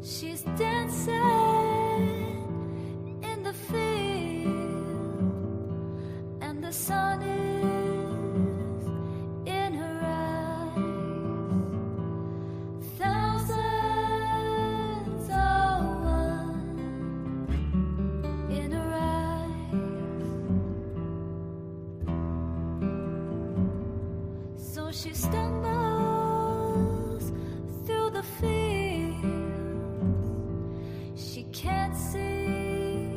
She's dancing in the field, and the sun is in her eyes. Thousands are one in her eyes. So she stumbles through the field. She can't see,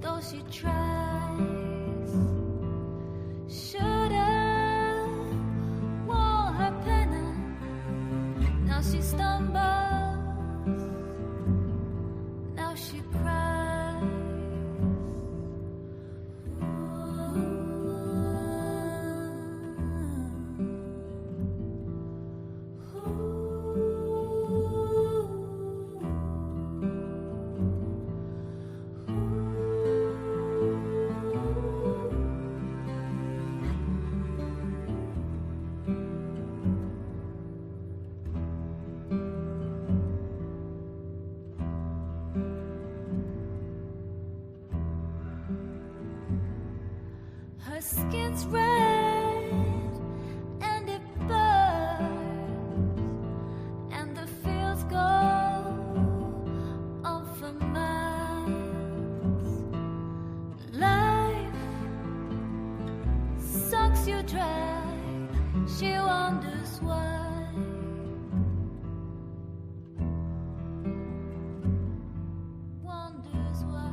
though she tries. Should've worn her pennant. Now she stumbles. Now she cries. Her skin's red and it burns, and the fields go on for miles. Life sucks you dry. She wonders why. Wonders why.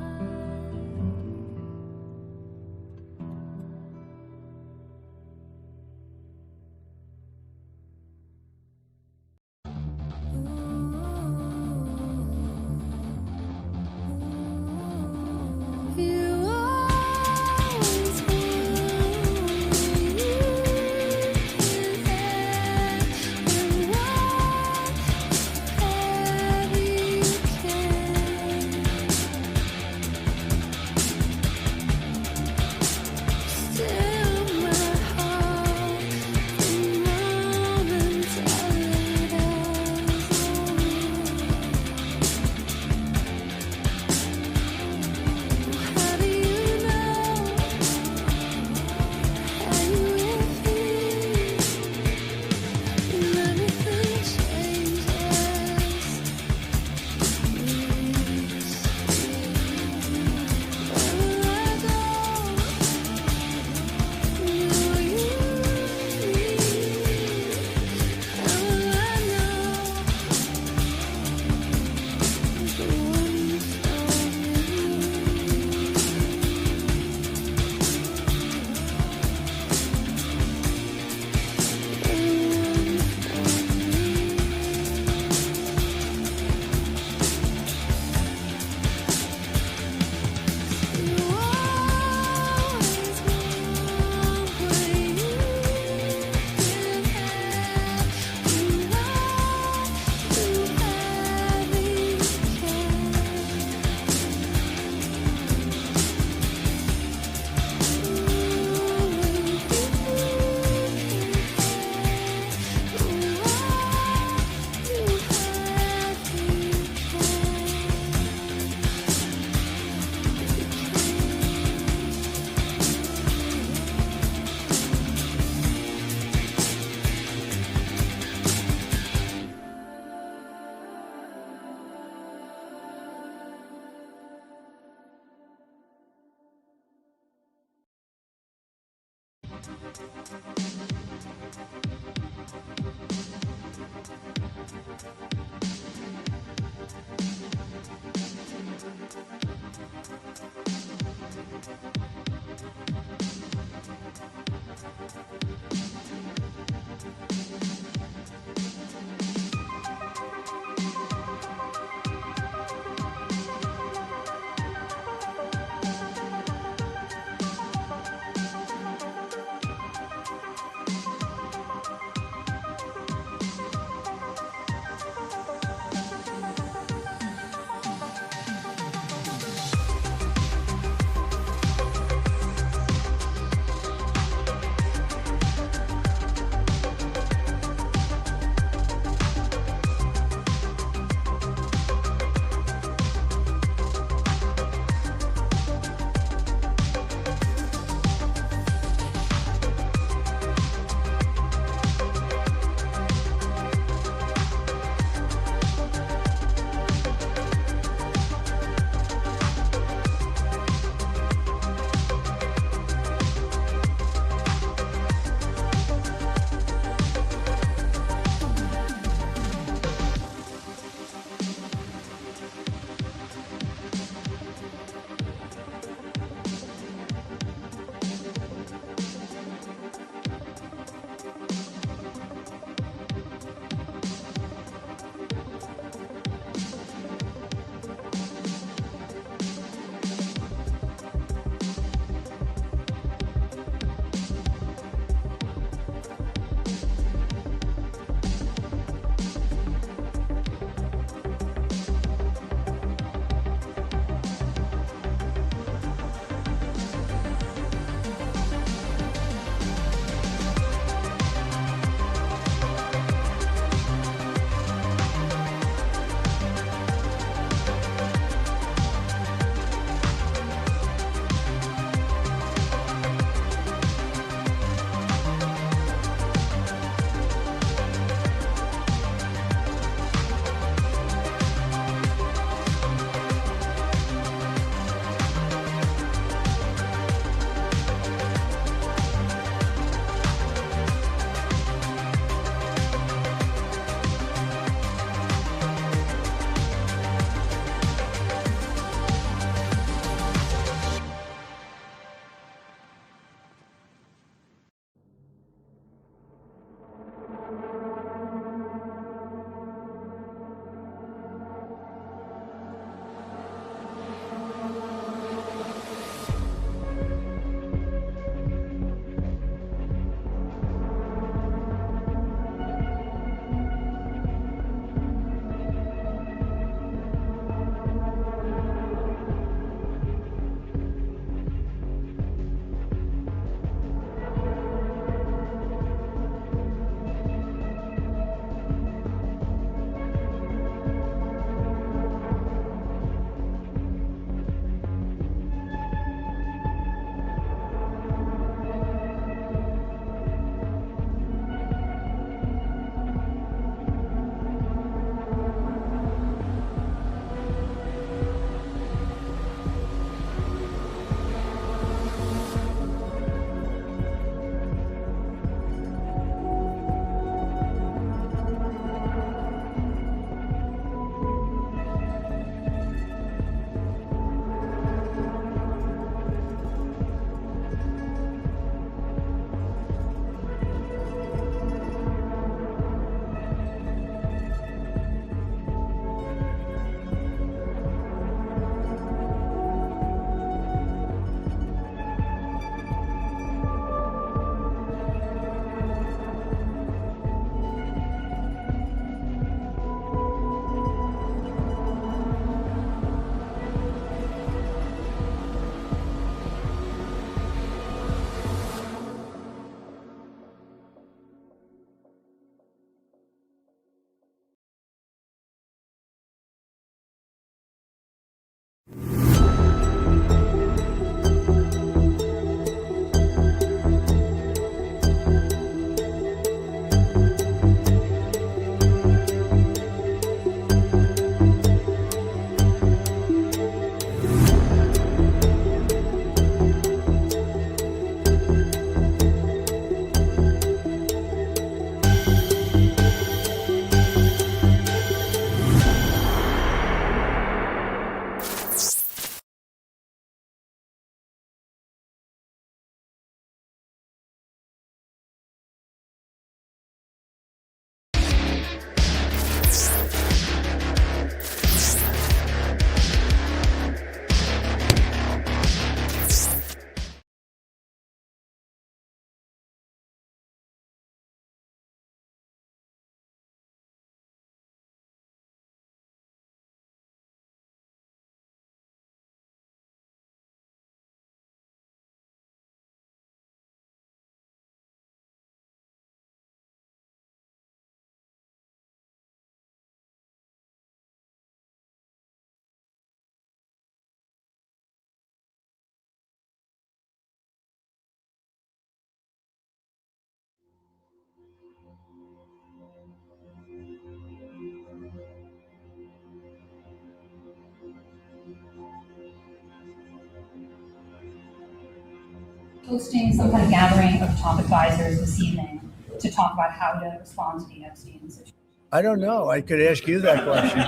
hosting some kind of gathering of top advisors this evening to talk about how to respond to the Epstein situation? I don't know. I could ask you that question.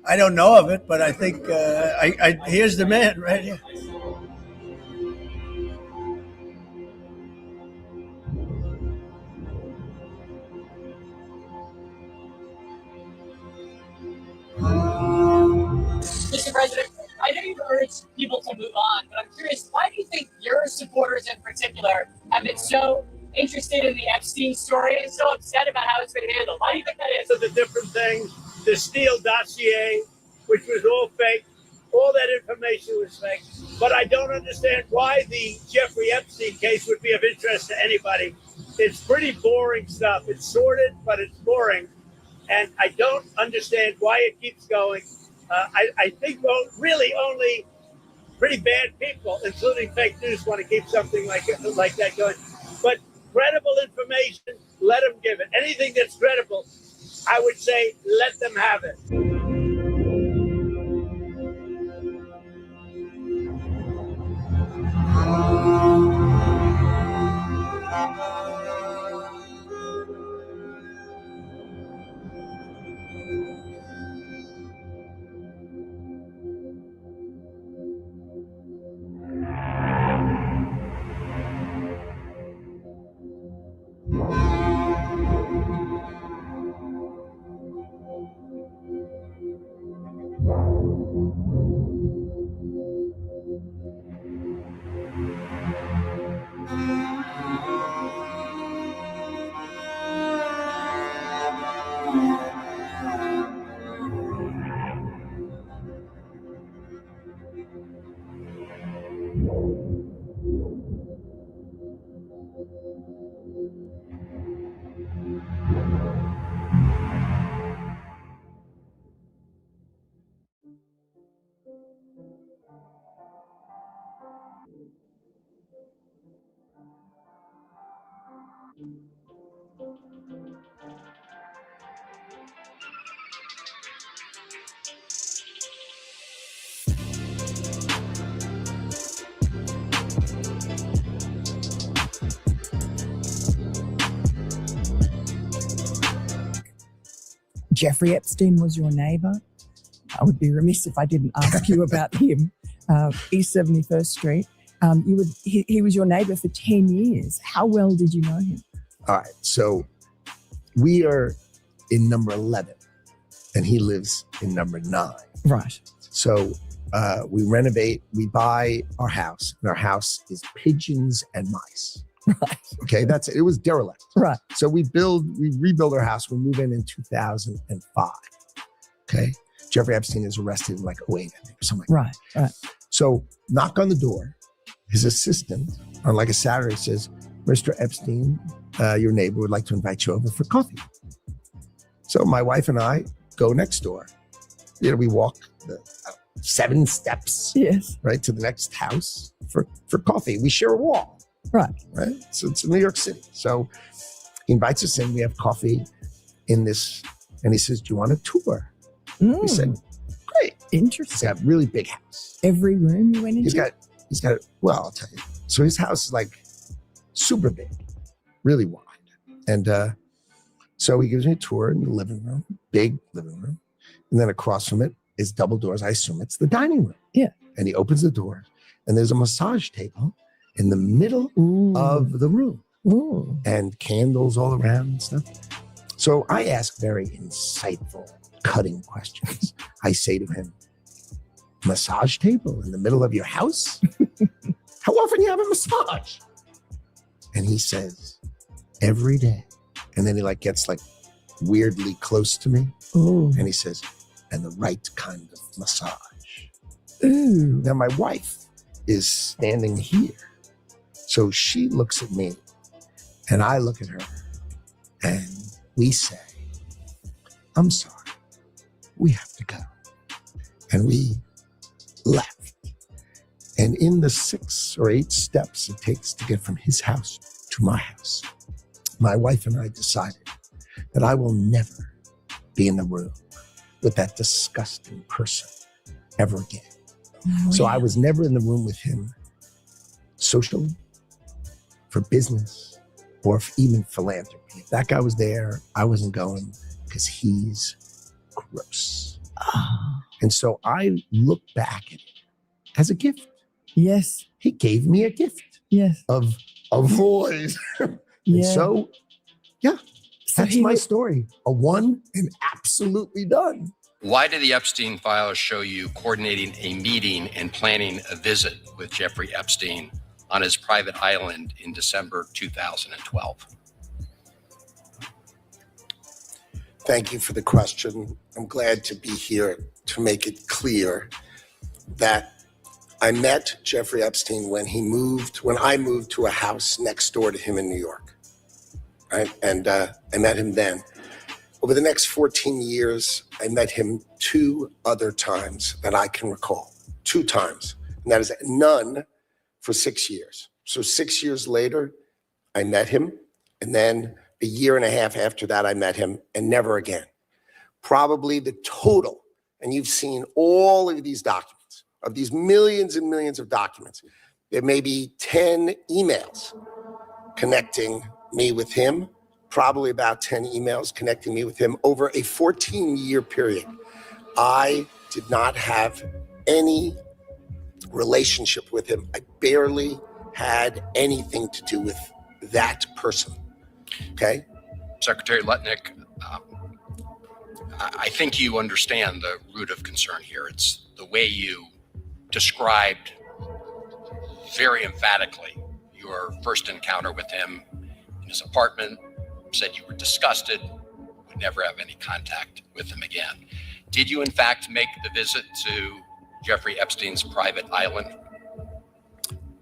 I don't know of it, but I think here's the man right here. Mr. President, I know you've urged people to move on, but I'm curious, why do you think your supporters in particular have been so interested in the Epstein story and so upset about how it's been handled? Why do you think that is? So the different things, the Steele dossier, which was all fake, all that information was fake. But I don't understand why the Jeffrey Epstein case would be of interest to anybody. It's pretty boring stuff. It's sordid, but it's boring. And I don't understand why it keeps going. I think really only pretty bad people, including fake news, want to keep something like that going. But credible information, let them give it. Anything that's credible, I would say, let them have it. Jeffrey Epstein was your neighbour. I would be remiss if I didn't ask you about him. East 71st Street. He was your neighbour for 10 years. How well did you know him? All right. So we are in number 11 and he lives in number 9. Right. So we renovate, we buy our house, and our house is pigeons and mice. Right. Okay. That's it. It was derelict. Right. So we rebuild our house. We move in 2005. Okay. Jeffrey Epstein is arrested in like 08, I think, or something like Right. Right. So knock on the door. His assistant on like a Saturday says, Mr. Epstein, your neighbor would like to invite you over for coffee. So my wife and I go next door. We walk the 7 steps, Yes. right, to the next house for coffee. We share a wall. Right. Right. So it's in New York City. So he invites us in. We have coffee in this, and he says, do you want a tour? We said, great. He's Interesting. got a really big house. Every room you went into? He's got, well, I'll tell you. So his house is like super big, really wide. And so he gives me a tour in the living room, big living room. And then across from it is double doors. I assume it's the dining room. Yeah. And he opens the door and there's a massage table in the middle of the room. Ooh. And candles all around and stuff. So I ask very insightful, cutting questions. I say to him, massage table in the middle of your house? How often do you have a massage? And he says, every day. And then he gets weirdly close to me. Ooh. And he says, and the right kind of massage. Ooh. Now my wife is standing here. So she looks at me and I look at her and we say, I'm sorry, we have to go. And we left. And in the 6 or 8 steps it takes to get from his house to my house, my wife and I decided that I will never be in the room with that disgusting person ever again. So I was never in the room with him socially. for business or even philanthropy. If that guy was there, I wasn't going because he's gross. And so I look back at it as a gift. Yes. He gave me a gift Yes. of avoid. And Yeah. so, yeah, So that's my story. A one and absolutely done. Why did the Epstein files show you coordinating a meeting and planning a visit with Jeffrey Epstein on his private island in December 2012? Thank you for the question. I'm glad to be here to make it clear that I met Jeffrey Epstein when I moved to a house next door to him in New York, right? And I met him then. Over the next 14 years, I met him 2 other times that I can recall, 2 times. And that is none for 6 years. So 6 years later, I met him. And then a year and a half after that, I met him and never again. Probably the total, and you've seen all of these documents, of these millions and millions of documents, there may be 10 emails connecting me with him, probably about 10 emails connecting me with him over a 14-year period. I did not have any relationship with him. I barely had anything to do with that person, okay? Secretary Lutnick, I think you understand the root of concern here. It's the way you described very emphatically your first encounter with him in his apartment, said you were disgusted, would never have any contact with him again. Did you in fact make the visit to Jeffrey Epstein's private island?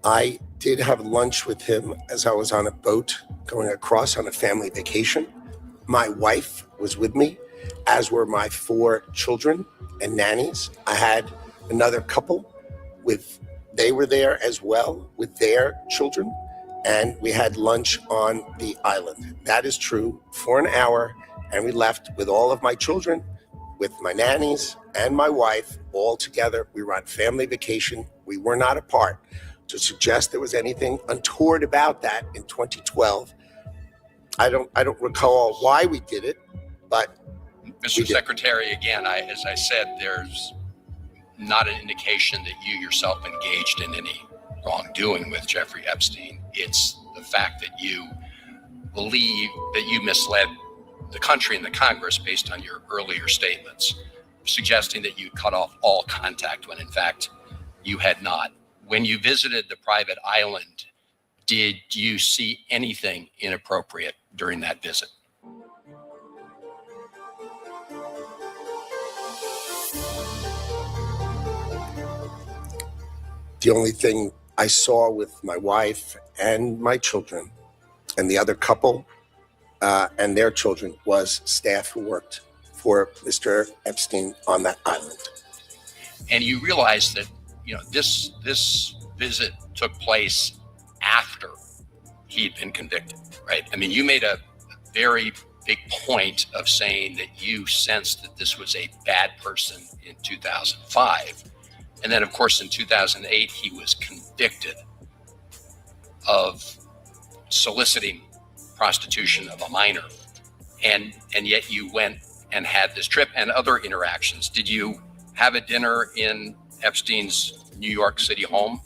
I did have lunch with him as I was on a boat going across on a family vacation. My wife was with me, as were my 4 children and nannies. I had another couple they were there as well with their children, and we had lunch on the island. That is true, for an hour, and we left with all of my children, with my nannies and my wife, all together. We were on family vacation. We were not apart. To suggest there was anything untoward about that in 2012, I don't recall why we did it, but Mr. Secretary, again, as I said, there's not an indication that you yourself engaged in any wrongdoing with Jeffrey Epstein. It's the fact that you believe that you misled the country and the Congress based on your earlier statements, suggesting that you cut off all contact when in fact you had not. When you visited the private island, did you see anything inappropriate during that visit? the only thing I saw with my wife and my children and the other couple and their children was staff who worked for Mr. Epstein on that island. And you realize that, you know, this visit took place after he'd been convicted, right? I mean, you made a very big point of saying that you sensed that this was a bad person in 2005. And then, of course, in 2008, he was convicted of soliciting prostitution of a minor. And yet you went and had this trip and other interactions. Did you have a dinner in Epstein's New York City home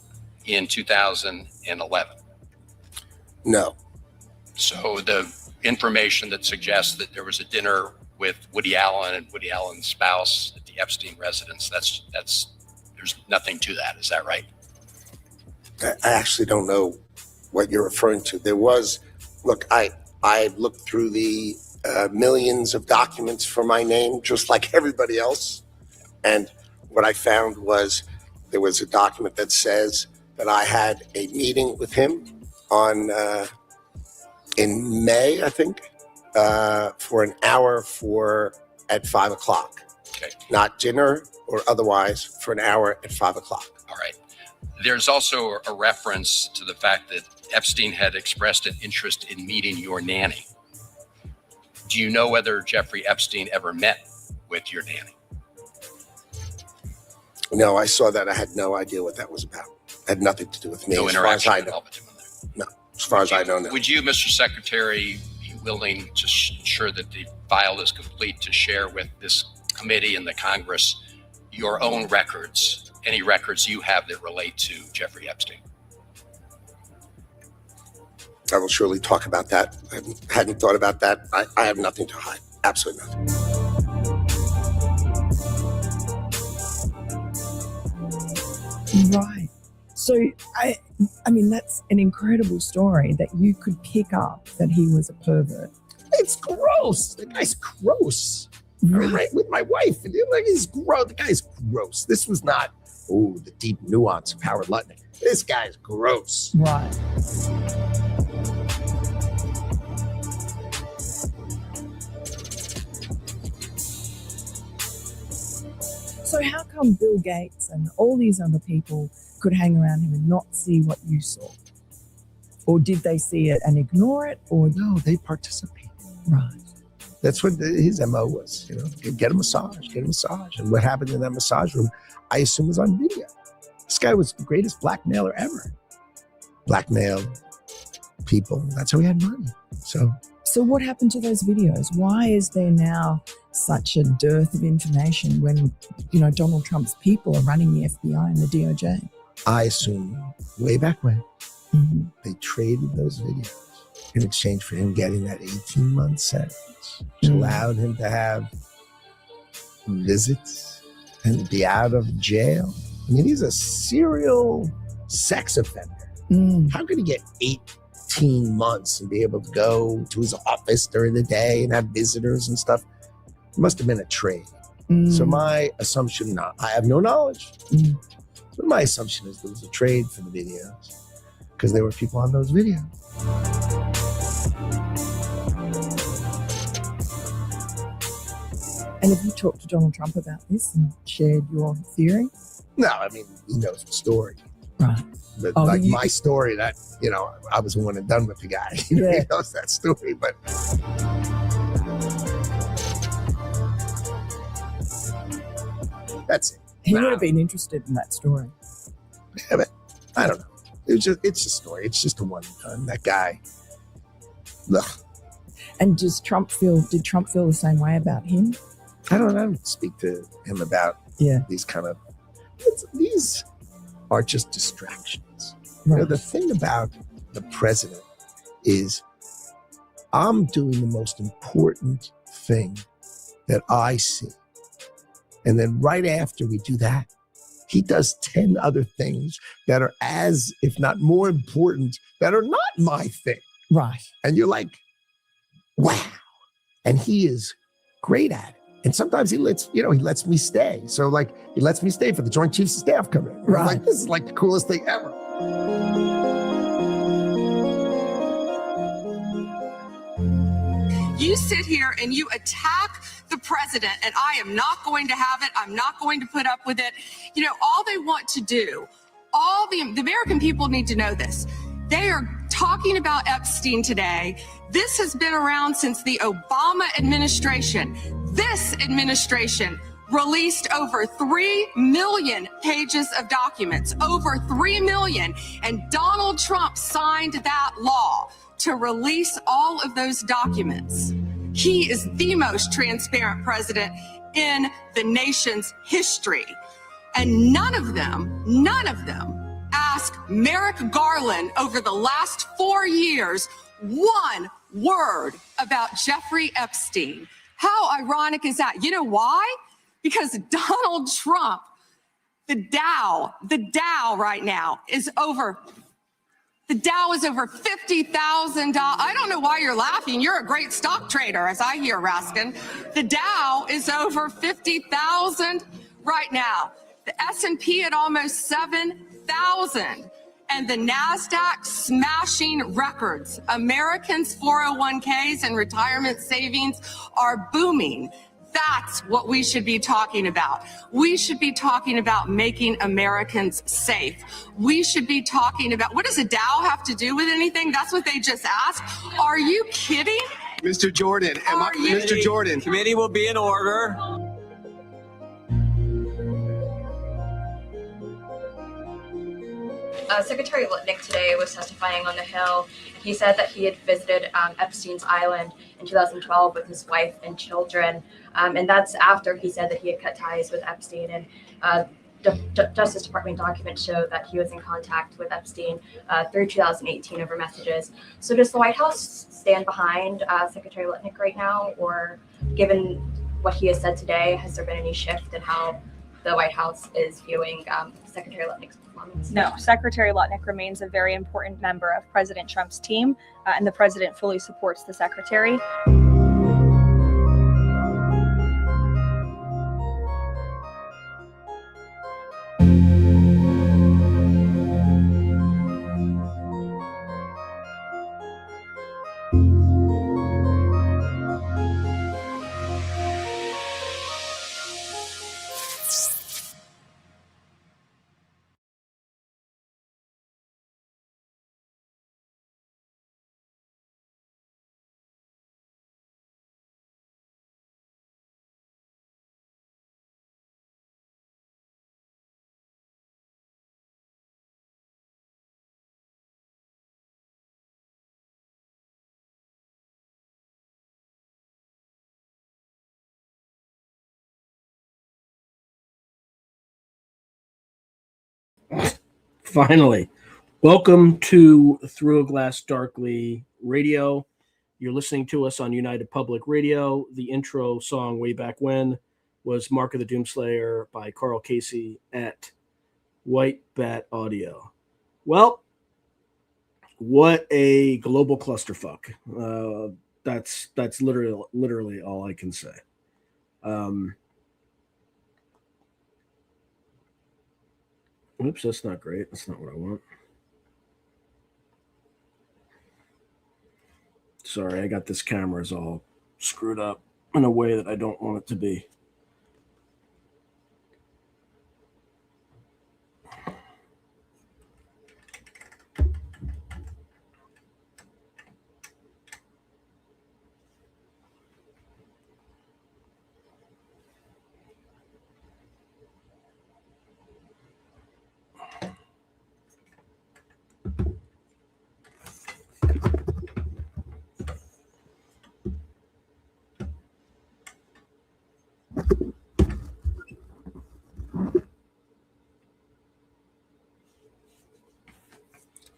in 2011? No. So the information that suggests that there was a dinner with Woody Allen and Woody Allen's spouse at the Epstein residence, that's there's nothing to that. Is that right? I actually don't know what you're referring to. There was, look, I looked through the millions of documents for my name, just like everybody else. And what I found was there was a document that says that I had a meeting with him on in May, I think, for an hour at 5 o'clock. Okay. Not dinner or otherwise, for an hour at 5 o'clock. All right. There's also a reference to the fact that Epstein had expressed an interest in meeting your nanny. Do you know whether Jeffrey Epstein ever met with your nanny? No, I saw that. I had no idea what that was about. It had nothing to do with me. No as far as interaction I at know. all between them. No. as far as I know now. Would you, Mr. Secretary, be willing to ensure that the file is complete to share with this committee and the Congress your own records, any records you have that relate to Jeffrey Epstein? I will surely talk about that. I hadn't thought about that. I have nothing to hide. Absolutely nothing. Right. So, I mean, that's an incredible story that you could pick up that he was a pervert. It's gross. The guy's gross. Right with my wife. And like, he's gross. The guy's gross. This was not, the deep nuance of Howard Lutnick. This guy's gross. Right. So how come Bill Gates and all these other people could hang around him and not see what you saw? Or did they see it and ignore it? Or No, they participated. right. That's what his MO was, get a massage. And what happened in that massage room, I assume was on video. This guy was the greatest blackmailer ever. Blackmail people. That's how he had money. So what happened to those videos? Why is there now such a dearth of information when, Donald Trump's people are running the FBI and the DOJ? I assume way back when they traded those videos in exchange for him getting that 18-month sentence, which allowed him to have visits and be out of jail. I mean, he's a serial sex offender. How could he get 18 months and be able to go to his office during the day and have visitors and stuff? It must have been a trade. So my assumption, I have no knowledge, but my assumption is there was a trade for the videos because there were people on those videos. And have you talked to Donald Trump about this and shared your theory? No, I mean, he knows the story. Right. But my story, that, I was one and done with the guy. He knows that story, but... That's it. He would have been interested in that story. Yeah, but I don't know. It's a story. It's just a one and done. That guy. Ugh. And did Trump feel the same way about him? I don't speak to him about these kind of... These are just distractions. Right. The thing about the president is I'm doing the most important thing that I see. And then right after we do that, he does 10 other things that are as, if not more important, that are not my thing. Right. And you're like, wow. And he is great at it. And sometimes he lets me stay. So he lets me stay for the Joint Chiefs of Staff come in. Right. I'm like, this is like the coolest thing ever. You sit here and you attack the president, and I am not going to have it. I'm not going to put up with it. All they want to do, the American people need to know this. They are talking about Epstein today. This has been around since the Obama administration. This administration released over 3 million pages of documents, over 3 million. And Donald Trump signed that law to release all of those documents. He is the most transparent president in the nation's history. And none of them asked Merrick Garland over the last 4 years one word about Jeffrey Epstein. How ironic is that? You know why? Because Donald Trump, the Dow right now is over. The Dow is over $50,000. I don't know why you're laughing. You're a great stock trader, as I hear, Raskin. The Dow is over 50,000 right now. The S&P at almost 7,000. And the NASDAQ smashing records. Americans' 401ks and retirement savings are booming. That's what we should be talking about. We should be talking about making Americans safe. We should be talking about, what does a Dow have to do with anything? That's what they just asked. Are you kidding? Mr. Jordan, Mr. Jordan. Committee will be in order. Secretary Lutnick today was testifying on the Hill. He said that he had visited Epstein's Island in 2012 with his wife and children, and that's after he said that he had cut ties with Epstein. And Justice Department documents show that he was in contact with Epstein through 2018 over messages. So does the White House stand behind Secretary Lutnick right now, or given what he has said today, has there been any shift in how the White House is viewing Secretary Lutnick's performance? No, Secretary Lutnick remains a very important member of President Trump's team, and the president fully supports the secretary. Finally, welcome to Through a Glass Darkly Radio. You're listening to us on United Public Radio. The intro song way back when was Mark of the Doomslayer by Carl Casey at White Bat Audio. Well, what a global clusterfuck. That's literally all I can say. Oops, that's not great. That's not what I want. Sorry, I got this camera's all screwed up in a way that I don't want it to be.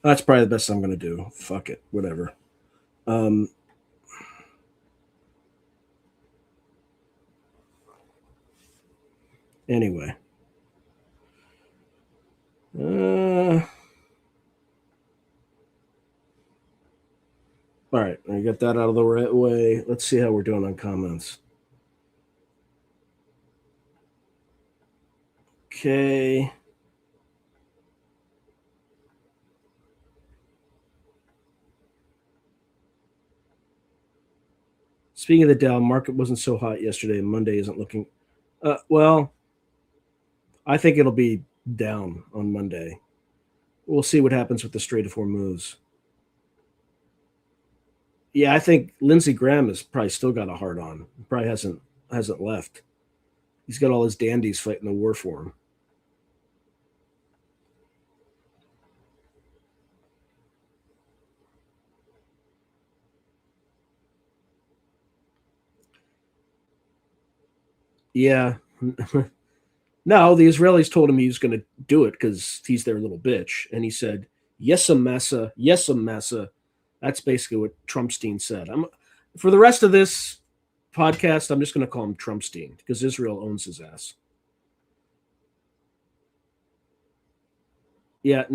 That's probably the best I'm going to do. Fuck it. Whatever. Anyway. All right. I got that out of the right way. Let's see how we're doing on comments. Okay. Speaking of the Dow, market wasn't so hot yesterday. Monday isn't looking. Well, I think it'll be down on Monday. We'll see what happens with the Strait of Hormuz. Yeah, I think Lindsey Graham has probably still got a hard on. Probably hasn't left. He's got all his dandies fighting the war for him. Yeah. No, the Israelis told him he was going to do it because he's their little bitch. And he said, yes, massa. Yes, massa. That's basically what Trumpstein said. For the rest of this podcast, I'm just going to call him Trumpstein because Israel owns his ass. Yeah,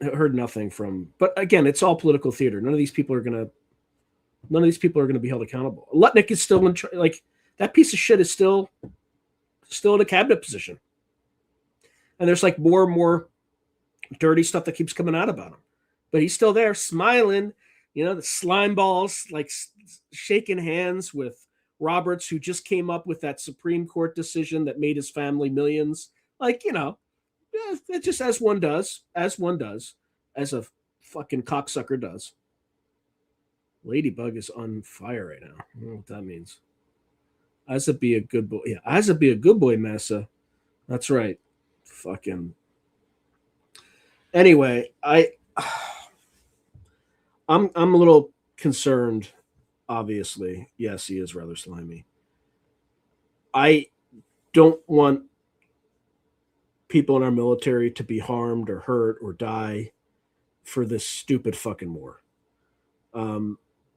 heard nothing from, but again, it's all political theater. None of these people are going to be held accountable. Lutnick is still like that piece of shit is still in a cabinet position. And there's like more and more dirty stuff that keeps coming out about him. But he's still there smiling, the slime balls, like shaking hands with Roberts, who just came up with that Supreme Court decision that made his family millions. Like, it just as one does, as a fucking cocksucker does. Ladybug is on fire right now. I don't know what that means. As it be a good boy. Yeah, as it be a good boy, Massa. That's right. Fucking. Anyway, I'm a little concerned. Obviously, yes, he is rather slimy. I don't want people in our military to be harmed or hurt or die for this stupid fucking war.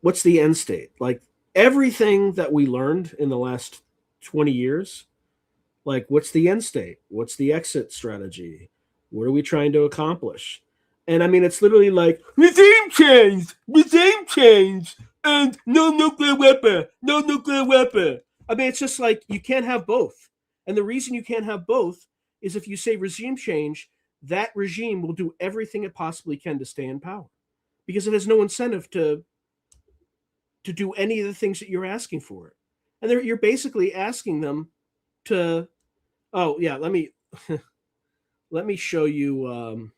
What's the end state? Like everything that we learned in the last 20 years, like what's the end state? What's the exit strategy? What are we trying to accomplish? And I mean, it's literally like regime change, and no nuclear weapon. I mean, it's just like you can't have both. And the reason you can't have both is if you say regime change, that regime will do everything it possibly can to stay in power because it has no incentive to do any of the things that you're asking for. And you're basically asking them to, oh yeah, let me show you,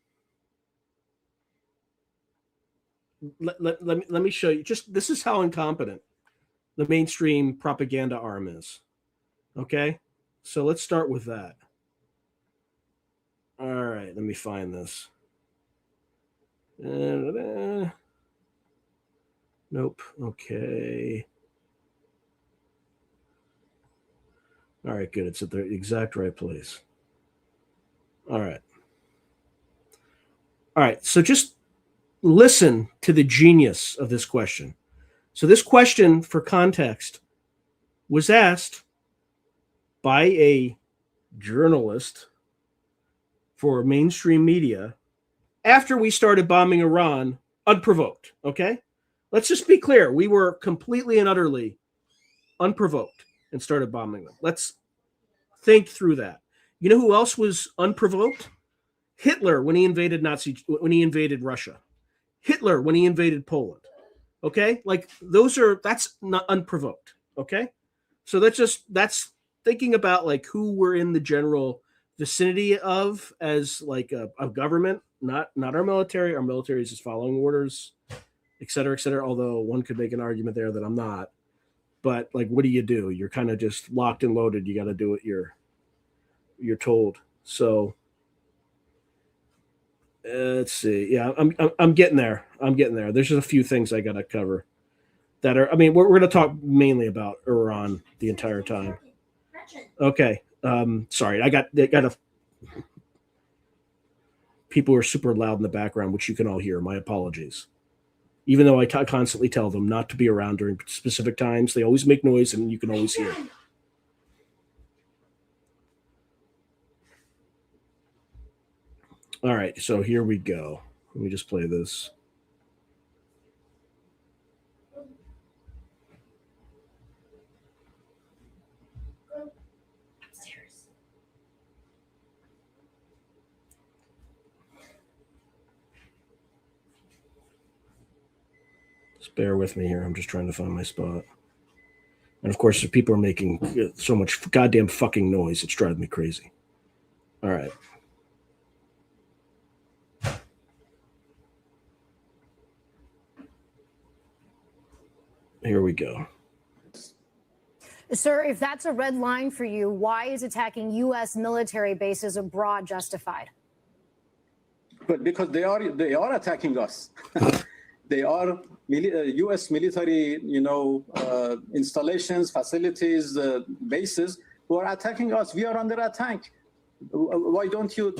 let me show you, just, this is how incompetent the mainstream propaganda arm is. Okay. So let's start with that. All right, let me find this. Nope. Okay. All right, good. It's at the exact right place. All right. All right. So just listen to the genius of this question. So this question, for context, was asked by a journalist for mainstream media after we started bombing Iran unprovoked. Okay? Let's just be clear. We were completely and utterly unprovoked and started bombing them. Let's think through that. You know who else was unprovoked? Hitler when he invaded Russia. Hitler when he invaded Poland. Okay? Like that's not unprovoked. Okay? So that's thinking about like who we're in the general vicinity of as like a government, not our military. Our military is just following orders, et cetera, et cetera. Although one could make an argument there that I'm not. But like, what do? You're kind of just locked and loaded. You got to do what you're told. So let's see. Yeah, I'm getting there. There's just a few things I got to cover that are. I mean, we're going to talk mainly about Iran the entire time. Okay. Sorry, I got people are super loud in the background, which you can all hear. My apologies. Even though I constantly tell them not to be around during specific times, they always make noise and you can always hear. All right, so here we go. Let me just play this. Just bear with me here. I'm just trying to find my spot. And of course, if people are making so much goddamn fucking noise, it's driving me crazy. All right. Here we go. Sir, if that's a red line for you, why is attacking U.S. military bases abroad justified? But because they are attacking us. They are U.S. military, installations, facilities, bases who are attacking us. We are under attack. Why don't you,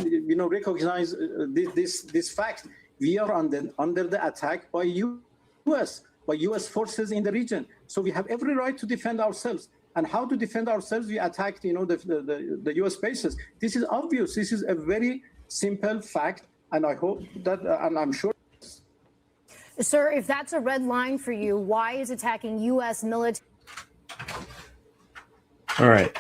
recognize this fact? We are under the attack by U.S. by U.S. forces in the region. So we have every right to defend ourselves. And how to defend ourselves? We attacked, the U.S. bases. This is obvious. This is a very simple fact, and I hope that, and I'm sure. Sir, if that's a red line for you, why is attacking U.S. military? All right.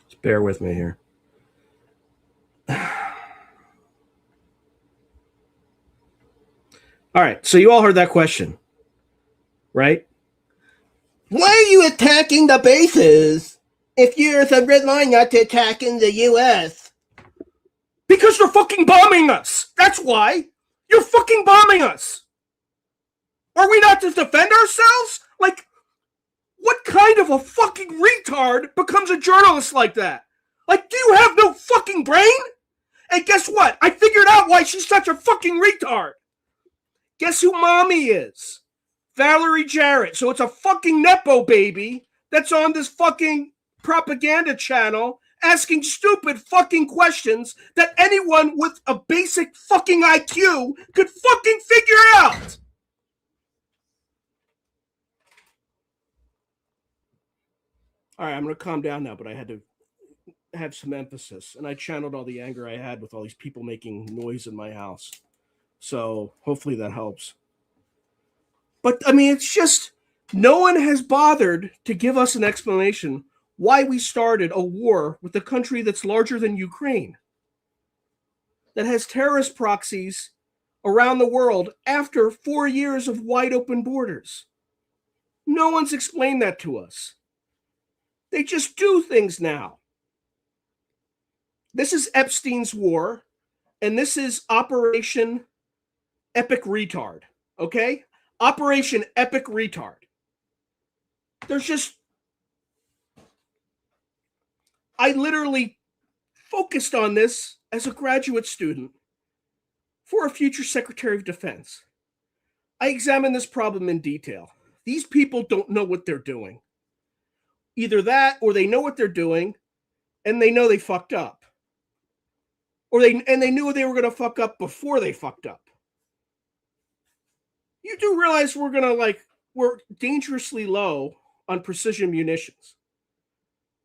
Just bear with me here. All right, so you all heard that question, right? Why are you attacking the bases if there's a red line not to attack in the U.S.? Because you're fucking bombing us. That's why. You're fucking bombing us. Are we not to defend ourselves? Like, What kind of a fucking retard becomes a journalist like that? Like, do you have no fucking brain? And guess what? I figured out why she's such a fucking retard. Guess who mommy is? Valerie Jarrett. So it's a fucking Nepo baby that's on this fucking propaganda channel asking stupid fucking questions that anyone with a basic fucking IQ could fucking figure out. All right, I'm going to calm down now, but I had to have some emphasis, and I channeled all the anger I had with all these people making noise in my house. So hopefully that helps. But I mean, it's just no one has bothered to give us an explanation why we started a war with a country that's larger than Ukraine, that has terrorist proxies around the world after 4 years of wide open borders. No one's explained that to us. They just do things now. This is Epstein's war, and this is Operation Epic Retard, okay? Operation Epic Retard. There's just... I literally focused on this as a graduate student for a future Secretary of Defense. I examined this problem in detail. These people don't know what they're doing. Either that, or they know what they're doing, and they know they fucked up. Or they knew they were going to fuck up before they fucked up. You do realize we're dangerously low on precision munitions.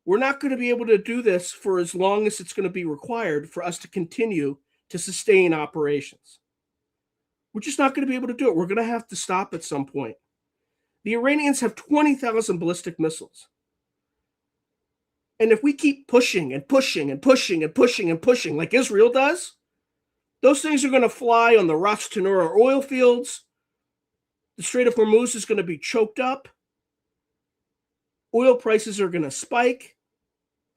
We're not going to be able to do this for as long as it's going to be required for us to continue to sustain operations. We're just not going to be able to do it. We're going to have to stop at some point. The Iranians have 20,000 ballistic missiles. And if we keep pushing and pushing and pushing and pushing and pushing like Israel does, those things are going to fly on the Ras Tanura oil fields. The Strait of Hormuz is going to be choked up. Oil prices are going to spike.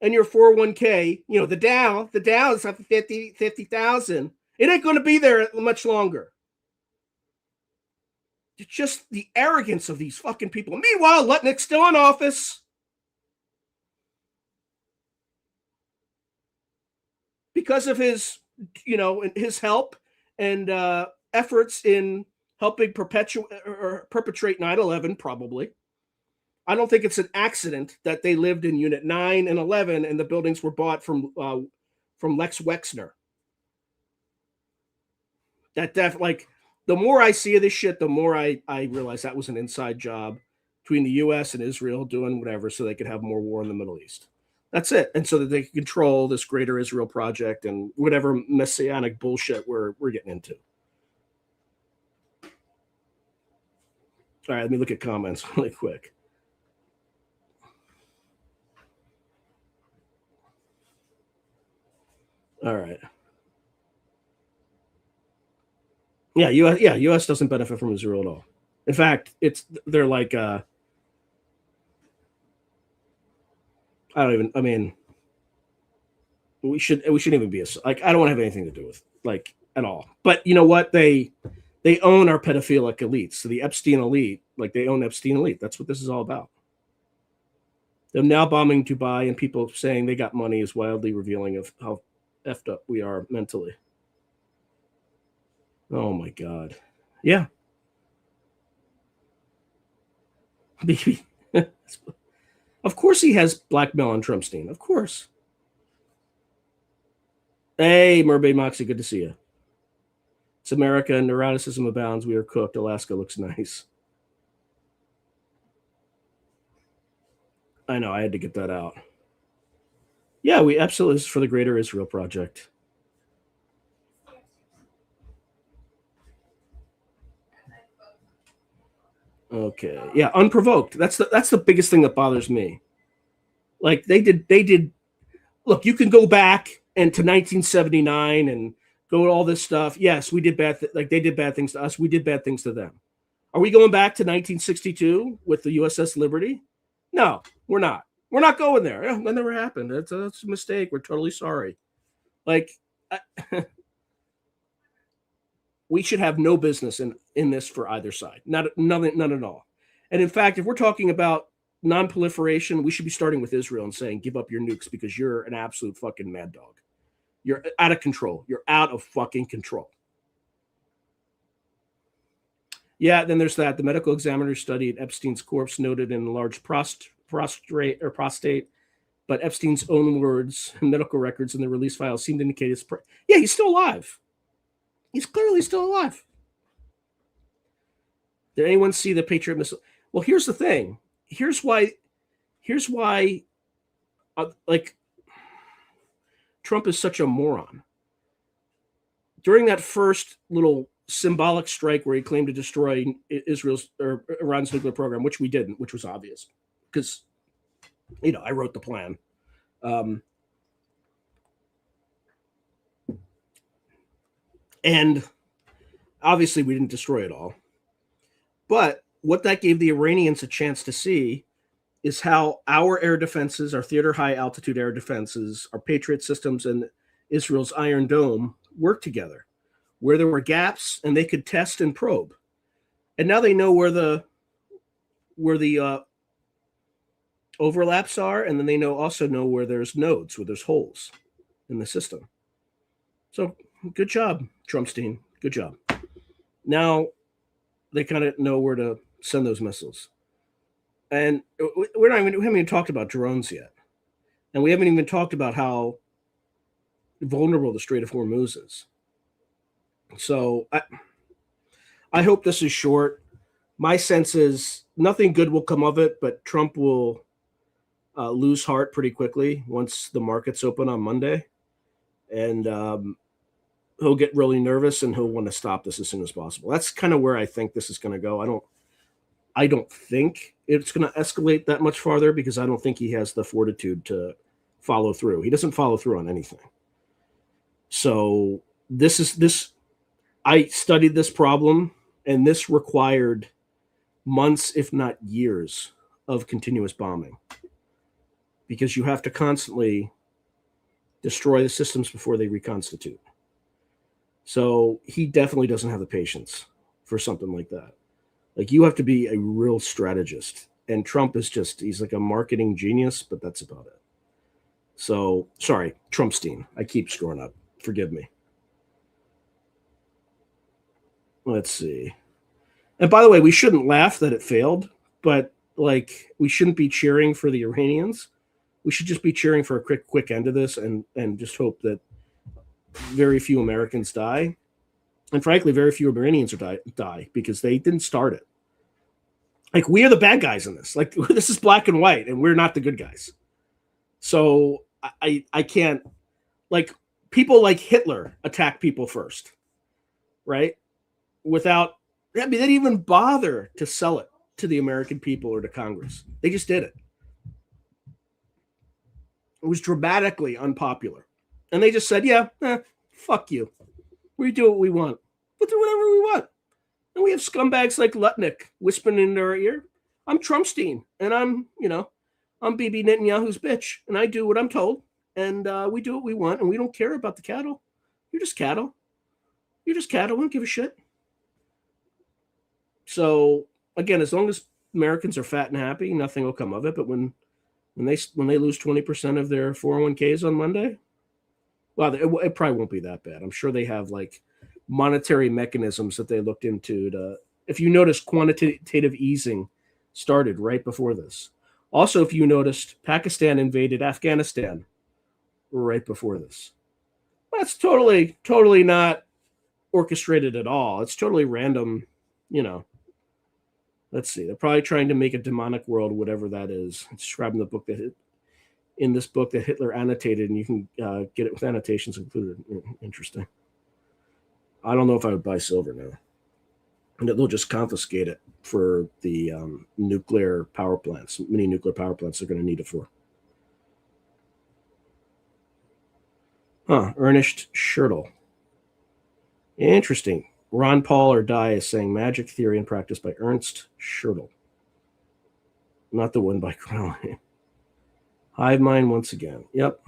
And your 401k, the Dow is up to 50,000. It ain't going to be there much longer. It's just the arrogance of these fucking people. Meanwhile, Lutnick's still in office. Because of his help and efforts in helping perpetrate 9/11, probably. I don't think it's an accident that they lived in Unit 9 and 11 and the buildings were bought from Lex Wexner. The more I see of this shit, the more I realize that was an inside job between the U.S. and Israel doing whatever so they could have more war in the Middle East. That's it. And so that they can control this greater Israel project and whatever messianic bullshit we're getting into. All right, let me look at comments really quick. All right. Yeah, US doesn't benefit from Israel at all. In fact, they're like we shouldn't even be I don't want to have anything to do with at all. But you know what? They own our pedophilic elites. So the Epstein elite, they own Epstein elite. That's what this is all about. Them now bombing Dubai and people saying they got money is wildly revealing of how effed up we are mentally. Oh my God. Yeah. Baby. Of course he has blackmail on Trumpstein. Of course. Hey, Mermaid Moxie, good to see you. It's America, neuroticism abounds. We are cooked. Alaska looks nice. I know, I had to get that out. Yeah, we absolutely, this is for the Greater Israel Project. Okay. Yeah, unprovoked. That's the biggest thing that bothers me. They did look, you can go back into 1979 and go to all this stuff. Yes, we did they did bad things to us. We did bad things to them. Are we going back to 1962 with the USS Liberty? No, we're not. We're not going there. That never happened. That's a mistake. We're totally sorry. We should have no business in this for either side. None at all. And in fact, if we're talking about non-proliferation, we should be starting with Israel and saying, give up your nukes because you're an absolute fucking mad dog. You're out of control. You're out of fucking control. Yeah, then there's that. The medical examiner studied Epstein's corpse, noted in a large prostate, but Epstein's own words and medical records in the release file seem to indicate yeah, he's still alive. He's clearly still alive. Did anyone see the Patriot missile? Well, here's the thing. Here's why like Trump is such a moron. During that first little symbolic strike where he claimed to destroy Israel's or Iran's nuclear program, which we didn't, which was obvious because, you know, I wrote the plan. And obviously we didn't destroy it all. But what that gave the Iranians a chance to see is how our air defenses, our theater high altitude air defenses, our Patriot systems, and Israel's Iron Dome work together, where there were gaps and they could test and probe. And now they know where the overlaps are, and then they also know where there's nodes, where there's holes in the system. So good job, Trumpstein. Good job. Now they kind of know where to send those missiles. And we haven't even talked about drones yet. And we haven't even talked about how vulnerable the Strait of Hormuz is. So I hope this is short. My sense is nothing good will come of it, but Trump will lose heart pretty quickly once the markets open on Monday. And he'll get really nervous and he'll want to stop this as soon as possible. That's kind of where I think this is going to go. I don't think it's going to escalate that much farther because I don't think he has the fortitude to follow through. He doesn't follow through on anything. So I studied this problem, and this required months, if not years, of continuous bombing because you have to constantly destroy the systems before they reconstitute. So he definitely doesn't have the patience for something like that. Like, you have to be a real strategist. And Trump is he's like a marketing genius, but that's about it. So, sorry, Trumpstein. I keep screwing up. Forgive me. Let's see. And by the way, we shouldn't laugh that it failed, but like, we shouldn't be cheering for the Iranians. We should just be cheering for a quick end to this and just hope that very few Americans die. And frankly, very few Iranians die because they didn't start it. Like, we are the bad guys in this. Like, this is black and white, and we're not the good guys. So I can't, like, people like Hitler attack people first, right? They didn't even bother to sell it to the American people or to Congress. They just did it. It was dramatically unpopular. And they just said, fuck you. We do what we want. We'll do whatever we want. And we have scumbags like Lutnick whispering in our ear, I'm Trumpstein, and I'm Bibi Netanyahu's bitch, and I do what I'm told, and we do what we want, and we don't care about the cattle. You're just cattle. You're just cattle. We don't give a shit. So, again, as long as Americans are fat and happy, nothing will come of it. But when they lose 20% of their 401ks on Monday, well, it probably won't be that bad. I'm sure they have like monetary mechanisms that they looked into if you notice, quantitative easing started right before this. Also, if you noticed, Pakistan invaded Afghanistan right before this. That's totally not orchestrated at all. It's totally random, Let's see. They're probably trying to make a demonic world, whatever that is. It's described in this book that Hitler annotated, and you can get it with annotations included. Interesting. I don't know if I would buy silver now. And they'll just confiscate it for the nuclear power plants, mini nuclear power plants they're going to need it for. Ernest Schertl. Interesting. Ron Paul or Die is saying Magic Theory and Practice by Ernst Schertl. Not the one by Crowley. Hive Mind once again. Yep.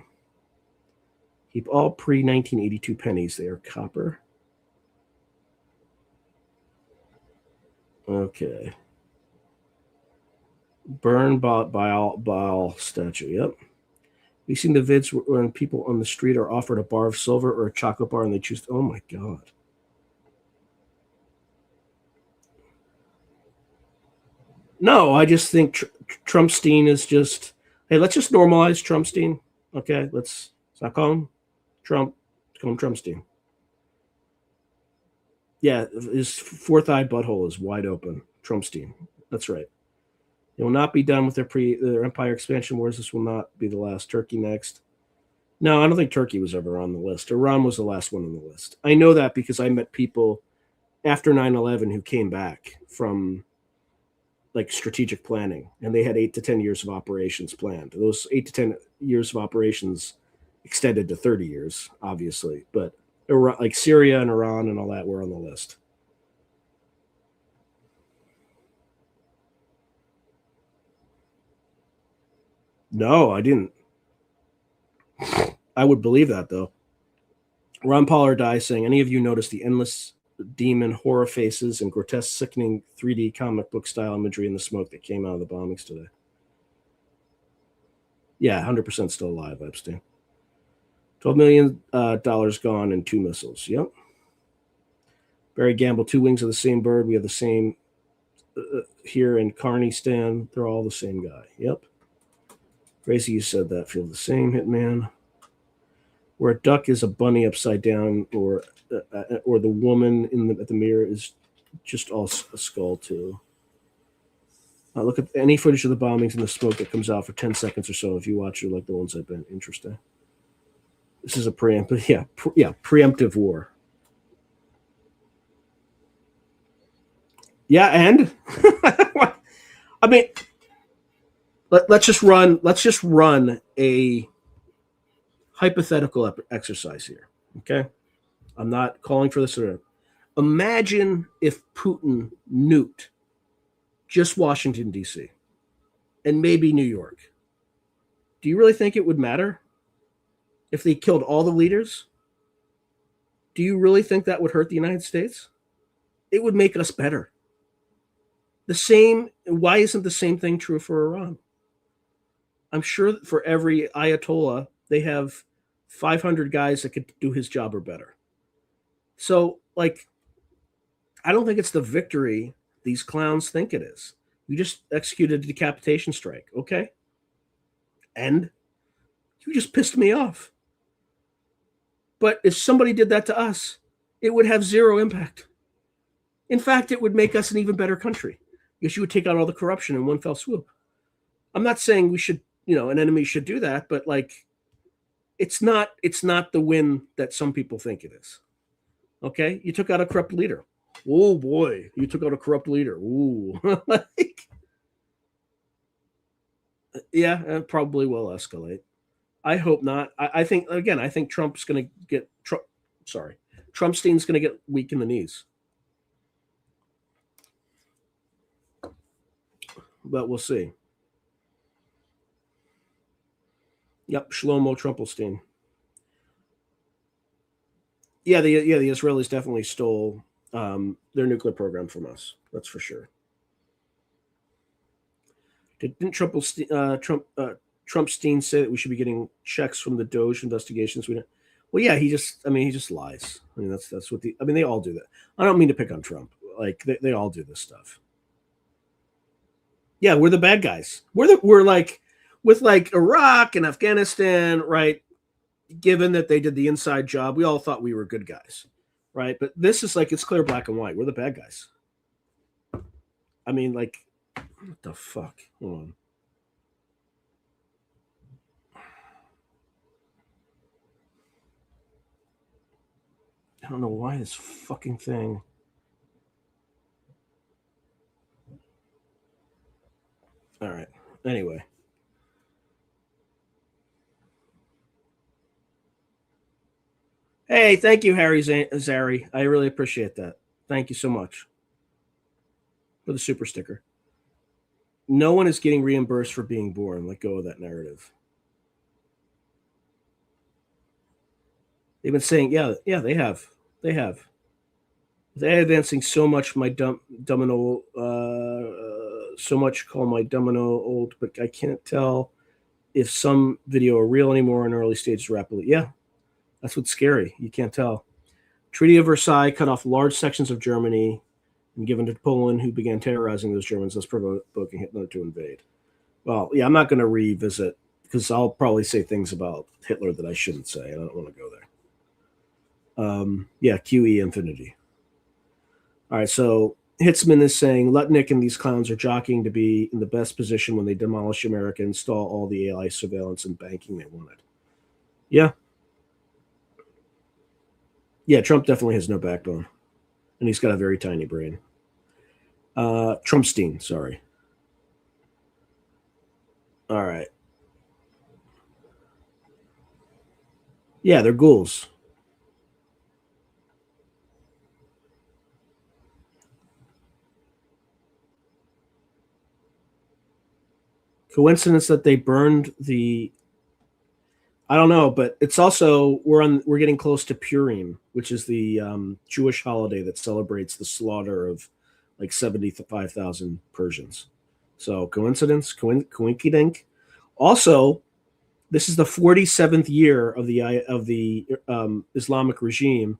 Keep all pre-1982 pennies. They are copper. Okay. Burn Baal statue. Yep. We've seen the vids when people on the street are offered a bar of silver or a chocolate bar and they choose. Oh my God. No, I just think Trumpstein is just, hey, let's just normalize Trumpstein. Okay, let's not call him Trump, call him Trumpstein. Yeah, his fourth eye butthole is wide open. Trumpstein. That's right. They will not be done with their empire expansion wars. This will not be the last. Turkey next. No, I don't think Turkey was ever on the list. Iran was the last one on the list. I know that because I met people after 9/11 who came back from like strategic planning, and they had 8 to 10 years of operations planned. Those 8 to 10 years of operations extended to 30 years, obviously, but like Syria and Iran and all that were on the list. No, I didn't. I would believe that, though. Ron Pollard dies saying, any of you notice the endless demon horror faces and grotesque, sickening 3D comic book style imagery in the smoke that came out of the bombings today? Yeah, 100% still alive, Epstein. $12 million gone and 2 missiles. Yep. Barry Gamble, 2 wings of the same bird. We have the same here in Carney Stan. They're all the same guy. Yep. Gracie, you said that. Feel the same, Hitman. Where a duck is a bunny upside down, or the woman at the mirror is just all a skull too. Look at any footage of the bombings and the smoke that comes out for 10 seconds or so. If you watch it, like the ones I've been interesting. This is a preemptive war. Yeah, and I mean, let's just run a hypothetical exercise here. Okay, I'm not calling for this. Imagine if Putin nuked just Washington, D.C. and maybe New York. Do you really think it would matter if they killed all the leaders? Do you really think that would hurt the United States? It would make us better. Why isn't the same thing true for Iran? I'm sure that for every Ayatollah, they have 500 guys that could do his job or better. So, like, I don't think it's the victory these clowns think it is. You just executed a decapitation strike, okay? And you just pissed me off. But if somebody did that to us, it would have zero impact. In fact, it would make us an even better country because you would take out all the corruption in one fell swoop. I'm not saying we should, an enemy should do that, but like, it's not the win that some people think it is. Okay? You took out a corrupt leader. Oh boy, you took out a corrupt leader. Ooh. Yeah, it probably will escalate. I hope not. I think Trump's going to get Trumpstein's going to get weak in the knees. But we'll see. Yep, Shlomo Trumpelstein. Yeah, the Israelis definitely stole their nuclear program from us. That's for sure. Didn't Trumpstein say that we should be getting checks from the Doge investigations? Well, yeah, he just lies. I mean, that's what they all do that. I don't mean to pick on Trump. Like they all do this stuff. Yeah, we're the bad guys. We're like with like Iraq and Afghanistan, right? Given that they did the inside job, we all thought we were good guys, right? But this is like, it's clear black and white. We're the bad guys. I mean, like, what the fuck? Hold on. I don't know why this fucking thing. All right. Anyway. Hey, thank you, Harry Zari. I really appreciate that. Thank you so much for the super sticker. No one is getting reimbursed for being born. Let go of that narrative. They've been saying, yeah, they have. They're advancing so much my domino So much call my domino old, but I can't tell if some video are real anymore in early stages rapidly. Yeah, that's what's scary. You can't tell. Treaty of Versailles cut off large sections of Germany and given to Poland, who began terrorizing those Germans, thus provoking Hitler to invade. Well, yeah, I'm not going to revisit because I'll probably say things about Hitler that I shouldn't say. I don't want to go there. Yeah, QE infinity. All right, so Hitzman is saying Lutnick and these clowns are jockeying to be in the best position when they demolish America and install all the AI surveillance and banking they wanted. Yeah. Yeah, Trump definitely has no backbone. And he's got a very tiny brain. Trumpstein, sorry. All right. Yeah, they're ghouls. Coincidence that they burned the, I don't know, but it's also we're getting close to Purim, which is the Jewish holiday that celebrates the slaughter of like 75,000 Persians. So coincidence, coinkydink. Also, this is the 47th year of the Islamic regime,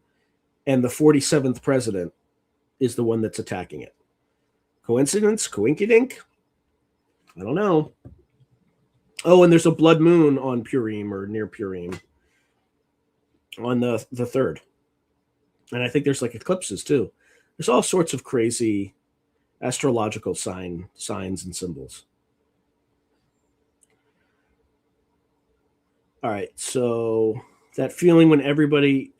and the 47th president is the one that's attacking it. Coincidence, coinkydink. I don't know. Oh, and there's a blood moon on Purim or near Purim on the 3rd. And I think there's like eclipses too. There's all sorts of crazy astrological signs and symbols. All right, so that feeling when everybody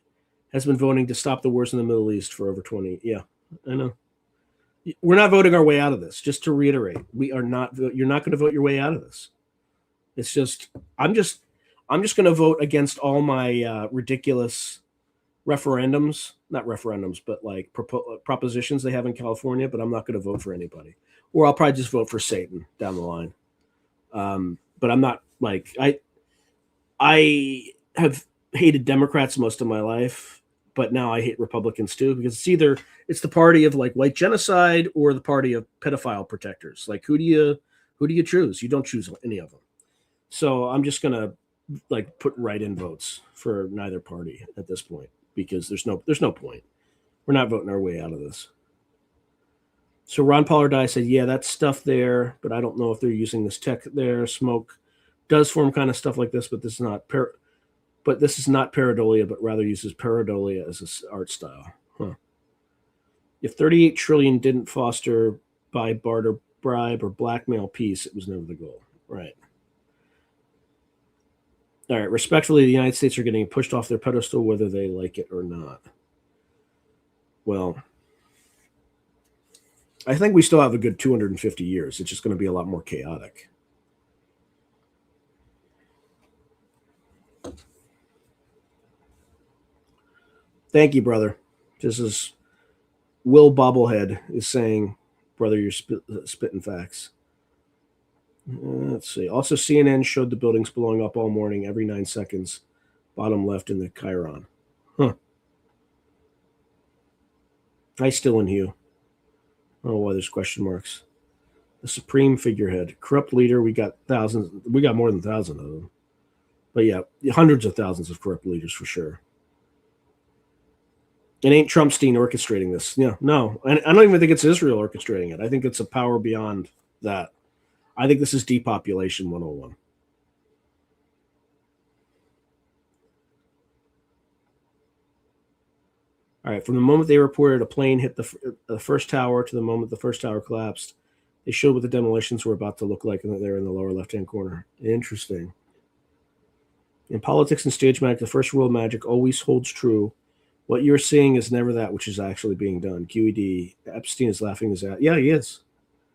has been voting to stop the wars in the Middle East for over 20. Yeah, I know. We're not voting our way out of this. Just to reiterate, we are not. You're not going to vote your way out of this. It's just I'm just going to vote against all my ridiculous referendums, not referendums, but like propositions they have in California. But I'm not going to vote for anybody, or I'll probably just vote for Satan down the line. But I'm not like I have hated Democrats most of my life, but now I hate Republicans too, because it's the party of like white genocide or the party of pedophile protectors. Like who do you choose? You don't choose any of them. So I'm just gonna like put write-in votes for neither party at this point because there's no point. We're not voting our way out of this. So Ron Pollardai said, yeah, that's stuff there, but I don't know if they're using this tech there. Smoke does form kind of stuff like this, but this is not pareidolia, but rather uses pareidolia as an art style. Huh. If 38 trillion didn't foster by barter, bribe, or blackmail peace, it was never the goal. Right. All right. Respectfully, the United States are getting pushed off their pedestal, whether they like it or not. Well, I think we still have a good 250 years. It's just going to be a lot more chaotic. Thank you, brother. This is Will Bobblehead is saying, brother, you're spitting facts. Let's see. Also, CNN showed the buildings blowing up all morning, every 9 seconds. Bottom left in the Chiron. Huh. Hi, still in Hugh. I don't know why there's question marks. The supreme figurehead. Corrupt leader. We got thousands. We got more than 1,000 of them. But yeah, hundreds of thousands of corrupt leaders for sure. It ain't Trumpstein orchestrating this. Yeah, no. And I don't even think it's Israel orchestrating it. I think it's a power beyond that. I think this is depopulation 101. All right, from the moment they reported a plane hit the first tower to the moment the first tower collapsed, they showed what the demolitions were about to look like there in the lower left-hand corner. Interesting. In politics and stage magic, the first rule of magic always holds true. What you're seeing is never that which is actually being done. QED, Epstein is laughing his ass. Yeah, he is.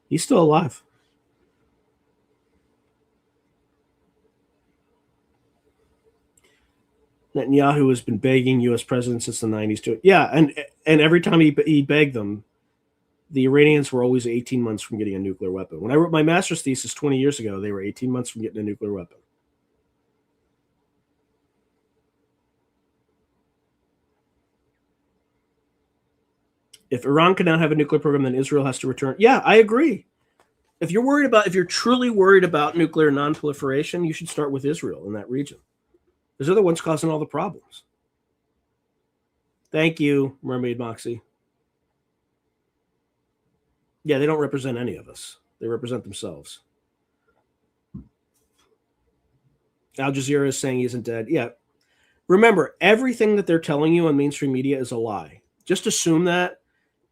He's still alive. Netanyahu has been begging U.S. presidents since the 90s to, yeah, and every time he begged them, the Iranians were always 18 months from getting a nuclear weapon. When I wrote my master's thesis 20 years ago, they were 18 months from getting a nuclear weapon. If Iran cannot have a nuclear program, then Israel has to return. Yeah, I agree. If you're truly worried about nuclear non-proliferation, you should start with Israel in that region. Those are the ones causing all the problems. Thank you, Mermaid Moxie. Yeah, they don't represent any of us. They represent themselves. Al Jazeera is saying he isn't dead. Yeah. Remember, everything that they're telling you on mainstream media is a lie. Just assume that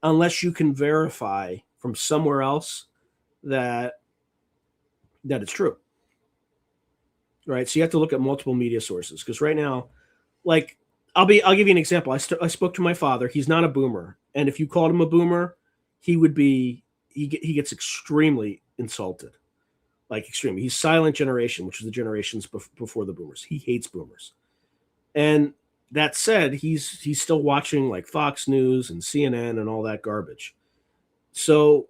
unless you can verify from somewhere else that it's true. Right? So you have to look at multiple media sources, because right now, like, I'll give you an example. I spoke to my father. He's not a boomer. And if you called him a boomer, he gets extremely insulted. Like, extremely. He's silent generation, which is the generations before the boomers. He hates boomers. And that said, he's still watching like Fox News and CNN and all that garbage. So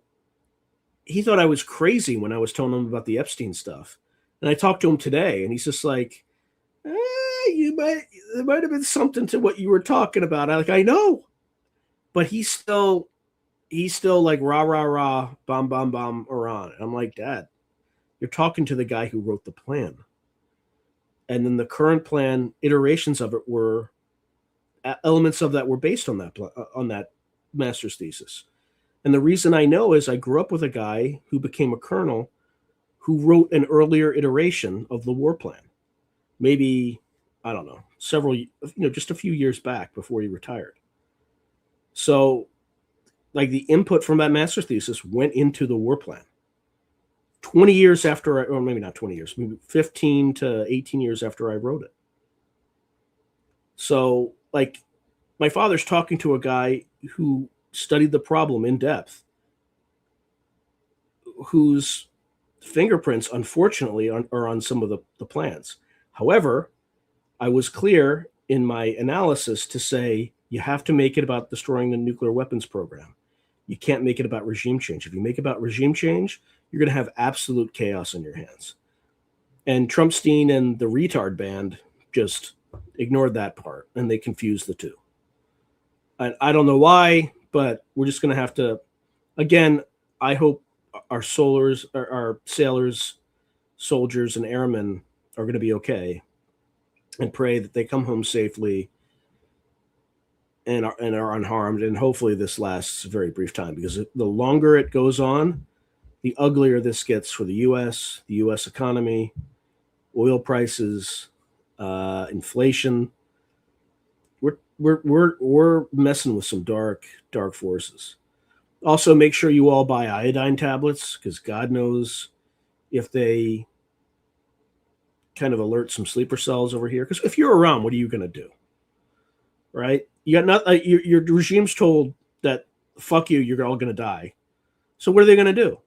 he thought I was crazy when I was telling him about the Epstein stuff. And I talked to him today, and he's just like, there might have been something to what you were talking about. I know. But he's still like rah, rah, rah, bomb, bomb, bomb, Iran. And I'm like, Dad, you're talking to the guy who wrote the plan. And then the current plan, iterations of it were, elements of that were based on that master's thesis. And the reason I know is I grew up with a guy who became a colonel who wrote an earlier iteration of the war plan. Maybe, I don't know, just a few years back before he retired. So, like, the input from that master's thesis went into the war plan. 20 years after, or maybe not 20 years, maybe 15 to 18 years after I wrote it. So, like, my father's talking to a guy who studied the problem in depth, whose fingerprints, unfortunately, are on some of the plans. However, I was clear in my analysis to say you have to make it about destroying the nuclear weapons program. You can't make it about regime change. If you make it about regime change, you're going to have absolute chaos in your hands. And Trumpstein and the retard band just ignored that part, and they confused the two. I don't know why, but we're just going to have to, again, I hope our sailors, soldiers, and airmen are going to be okay, and pray that they come home safely and are unharmed. And hopefully this lasts a very brief time, because the longer it goes on, the uglier this gets for the U.S., the U.S. economy, oil prices, inflation. We're messing with some dark forces. Also, make sure you all buy iodine tablets, because God knows if they kind of alert some sleeper cells over here. Because if you're around, what are you going to do? Right? You got your regime's told that fuck you, you're all going to die. So what are they going to do?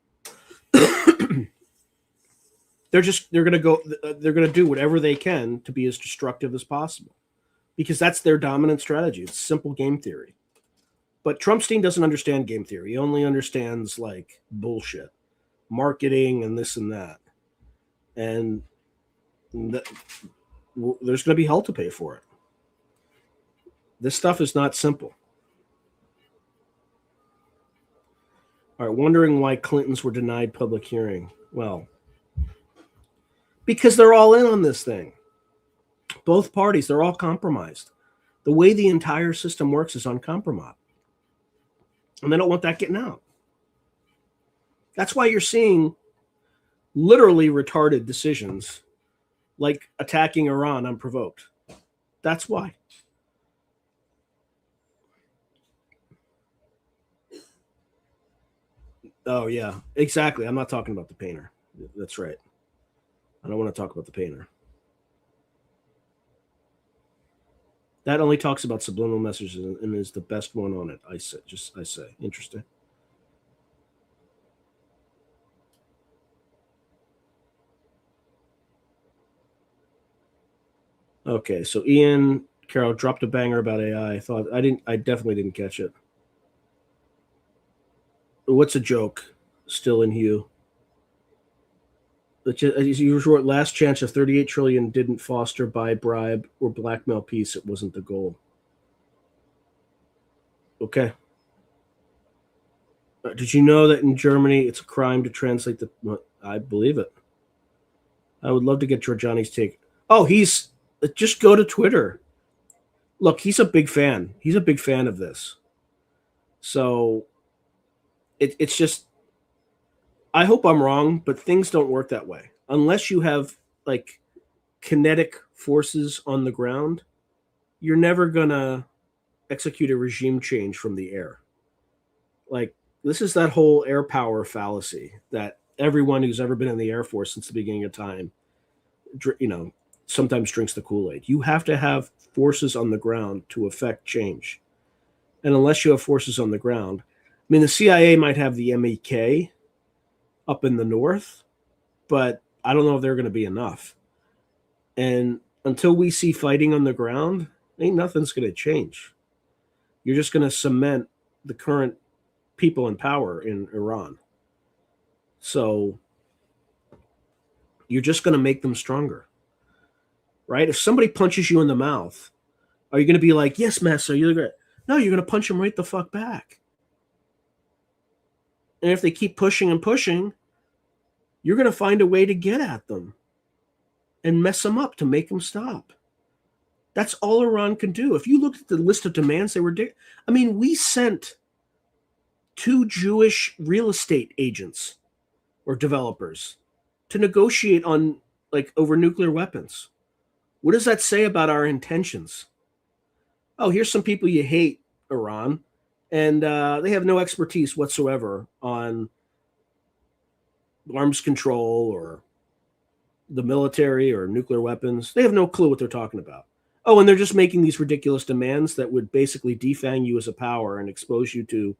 They're going to do whatever they can to be as destructive as possible, because that's their dominant strategy. It's simple game theory. But Trumpstein doesn't understand game theory. He only understands like bullshit, marketing, and this and that. And there's going to be hell to pay for it. This stuff is not simple. All right, wondering why Clintons were denied public hearing. Well, because they're all in on this thing. Both parties, they're all compromised. The way the entire system works is on compromise. And they don't want that getting out. That's why you're seeing literally retarded decisions like attacking Iran unprovoked. That's why. Oh, yeah, exactly. I'm not talking about the painter. That's right. I don't want to talk about the painter. That only talks about subliminal messages and is the best one on it. I say. Interesting. Okay, so Ian Carroll dropped a banger about AI. I definitely didn't catch it. What's a joke? Still in Hugh. As usual, last chance of 38 trillion didn't foster, buy, bribe, or blackmail peace. It wasn't the goal. Okay. Did you know that in Germany it's a crime to translate the? Well, I believe it. I would love to get Giorgiani's take. Oh, he's just go to Twitter. Look, he's a big fan. He's a big fan of this. So it's just, I hope I'm wrong, but things don't work that way. Unless you have like kinetic forces on the ground, you're never going to execute a regime change from the air. Like, this is that whole air power fallacy that everyone who's ever been in the Air Force since the beginning of time, sometimes drinks the Kool-Aid. You have to have forces on the ground to affect change. And unless you have forces on the ground, I mean, the CIA might have the MEK up in the north, but I don't know if they're going to be enough. And until we see fighting on the ground, ain't nothing's going to change. You're just going to cement the current people in power in Iran. So you're just going to make them stronger, right? If somebody punches you in the mouth, are you going to be like, yes, master, you're great? No, you're going to punch them right the fuck back. And if they keep pushing and pushing, you're going to find a way to get at them and mess them up to make them stop. That's all Iran can do. If you look at the list of demands, they were we sent 2 Jewish real estate agents or developers to negotiate on over nuclear weapons. What does that say about our intentions? Oh, here's some people you hate, Iran, and they have no expertise whatsoever on arms control or the military or nuclear weapons. They have no clue what they're talking about. Oh, and they're just making these ridiculous demands that would basically defang you as a power and expose you to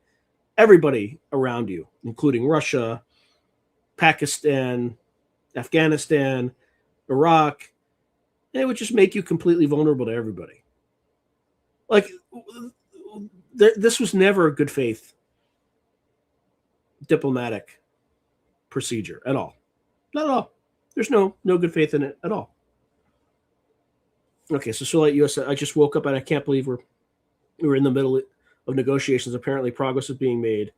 everybody around you, including Russia, Pakistan, Afghanistan, Iraq. And it would just make you completely vulnerable to everybody. This was never a good faith diplomatic procedure at all. Not at all. There's no good faith in it at all. Okay, so Soleil US, I just woke up and I can't believe we were in the middle of negotiations. Apparently progress was being made.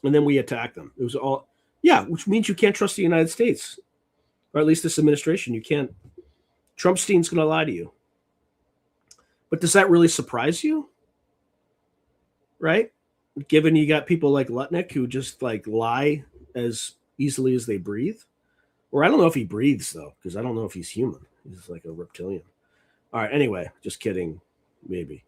And then we attacked them. It was all, which means you can't trust the United States, or at least this administration. You can't. Trumpstein's going to lie to you. But does that really surprise you? Right? Given you got people like Lutnick who just lie as easily as they breathe. Or I don't know if he breathes, though, because I don't know if he's human. He's like a reptilian. All right, anyway, just kidding, maybe.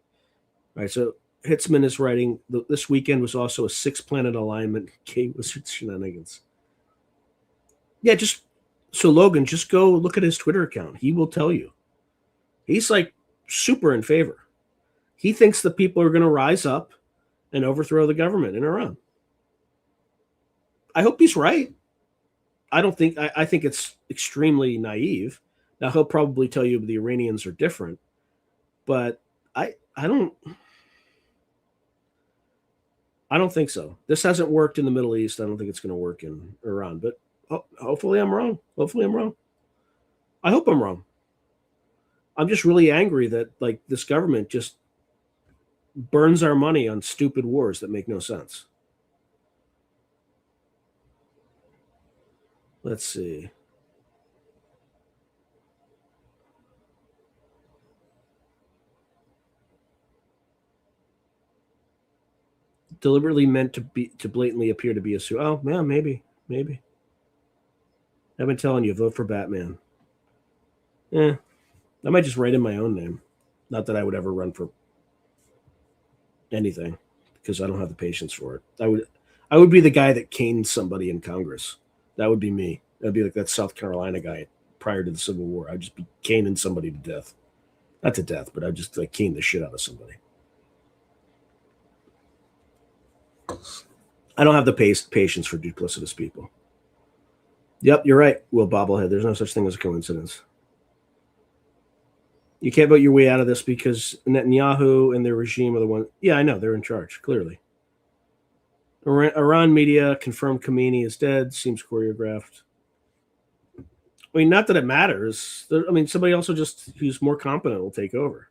All right, so Hitzman is writing, this weekend was also a 6-planet alignment. K-Wizard shenanigans. Yeah, so Logan, just go look at his Twitter account. He will tell you. He's super in favor. He thinks the people are going to rise up and overthrow the government in Iran. I hope he's right. I think it's extremely naive. Now he'll probably tell you the Iranians are different, but I don't think so. This hasn't worked in the Middle East. I don't think it's going to work in Iran, but hopefully I'm wrong. I hope I'm wrong. I'm just really angry that this government just burns our money on stupid wars that make no sense. Let's see. Deliberately meant to blatantly appear to be a suit. Oh, yeah, maybe. I've been telling you, vote for Batman. I might just write in my own name. Not that I would ever run for anything, because I don't have the patience for it. I would be the guy that caned somebody in Congress. That would be me. That'd be like that South Carolina guy prior to the Civil War. I'd just be caning somebody to death. Not to death, but I'd just cane the shit out of somebody. I don't have the patience for duplicitous people. Yep, you're right, Will Bobblehead. There's no such thing as a coincidence. You can't vote your way out of this because Netanyahu and their regime are the one. Yeah, I know. They're in charge, clearly. Iran media confirmed Khamenei is dead. Seems choreographed. I mean, not that it matters. I mean, somebody also just who's more competent will take over.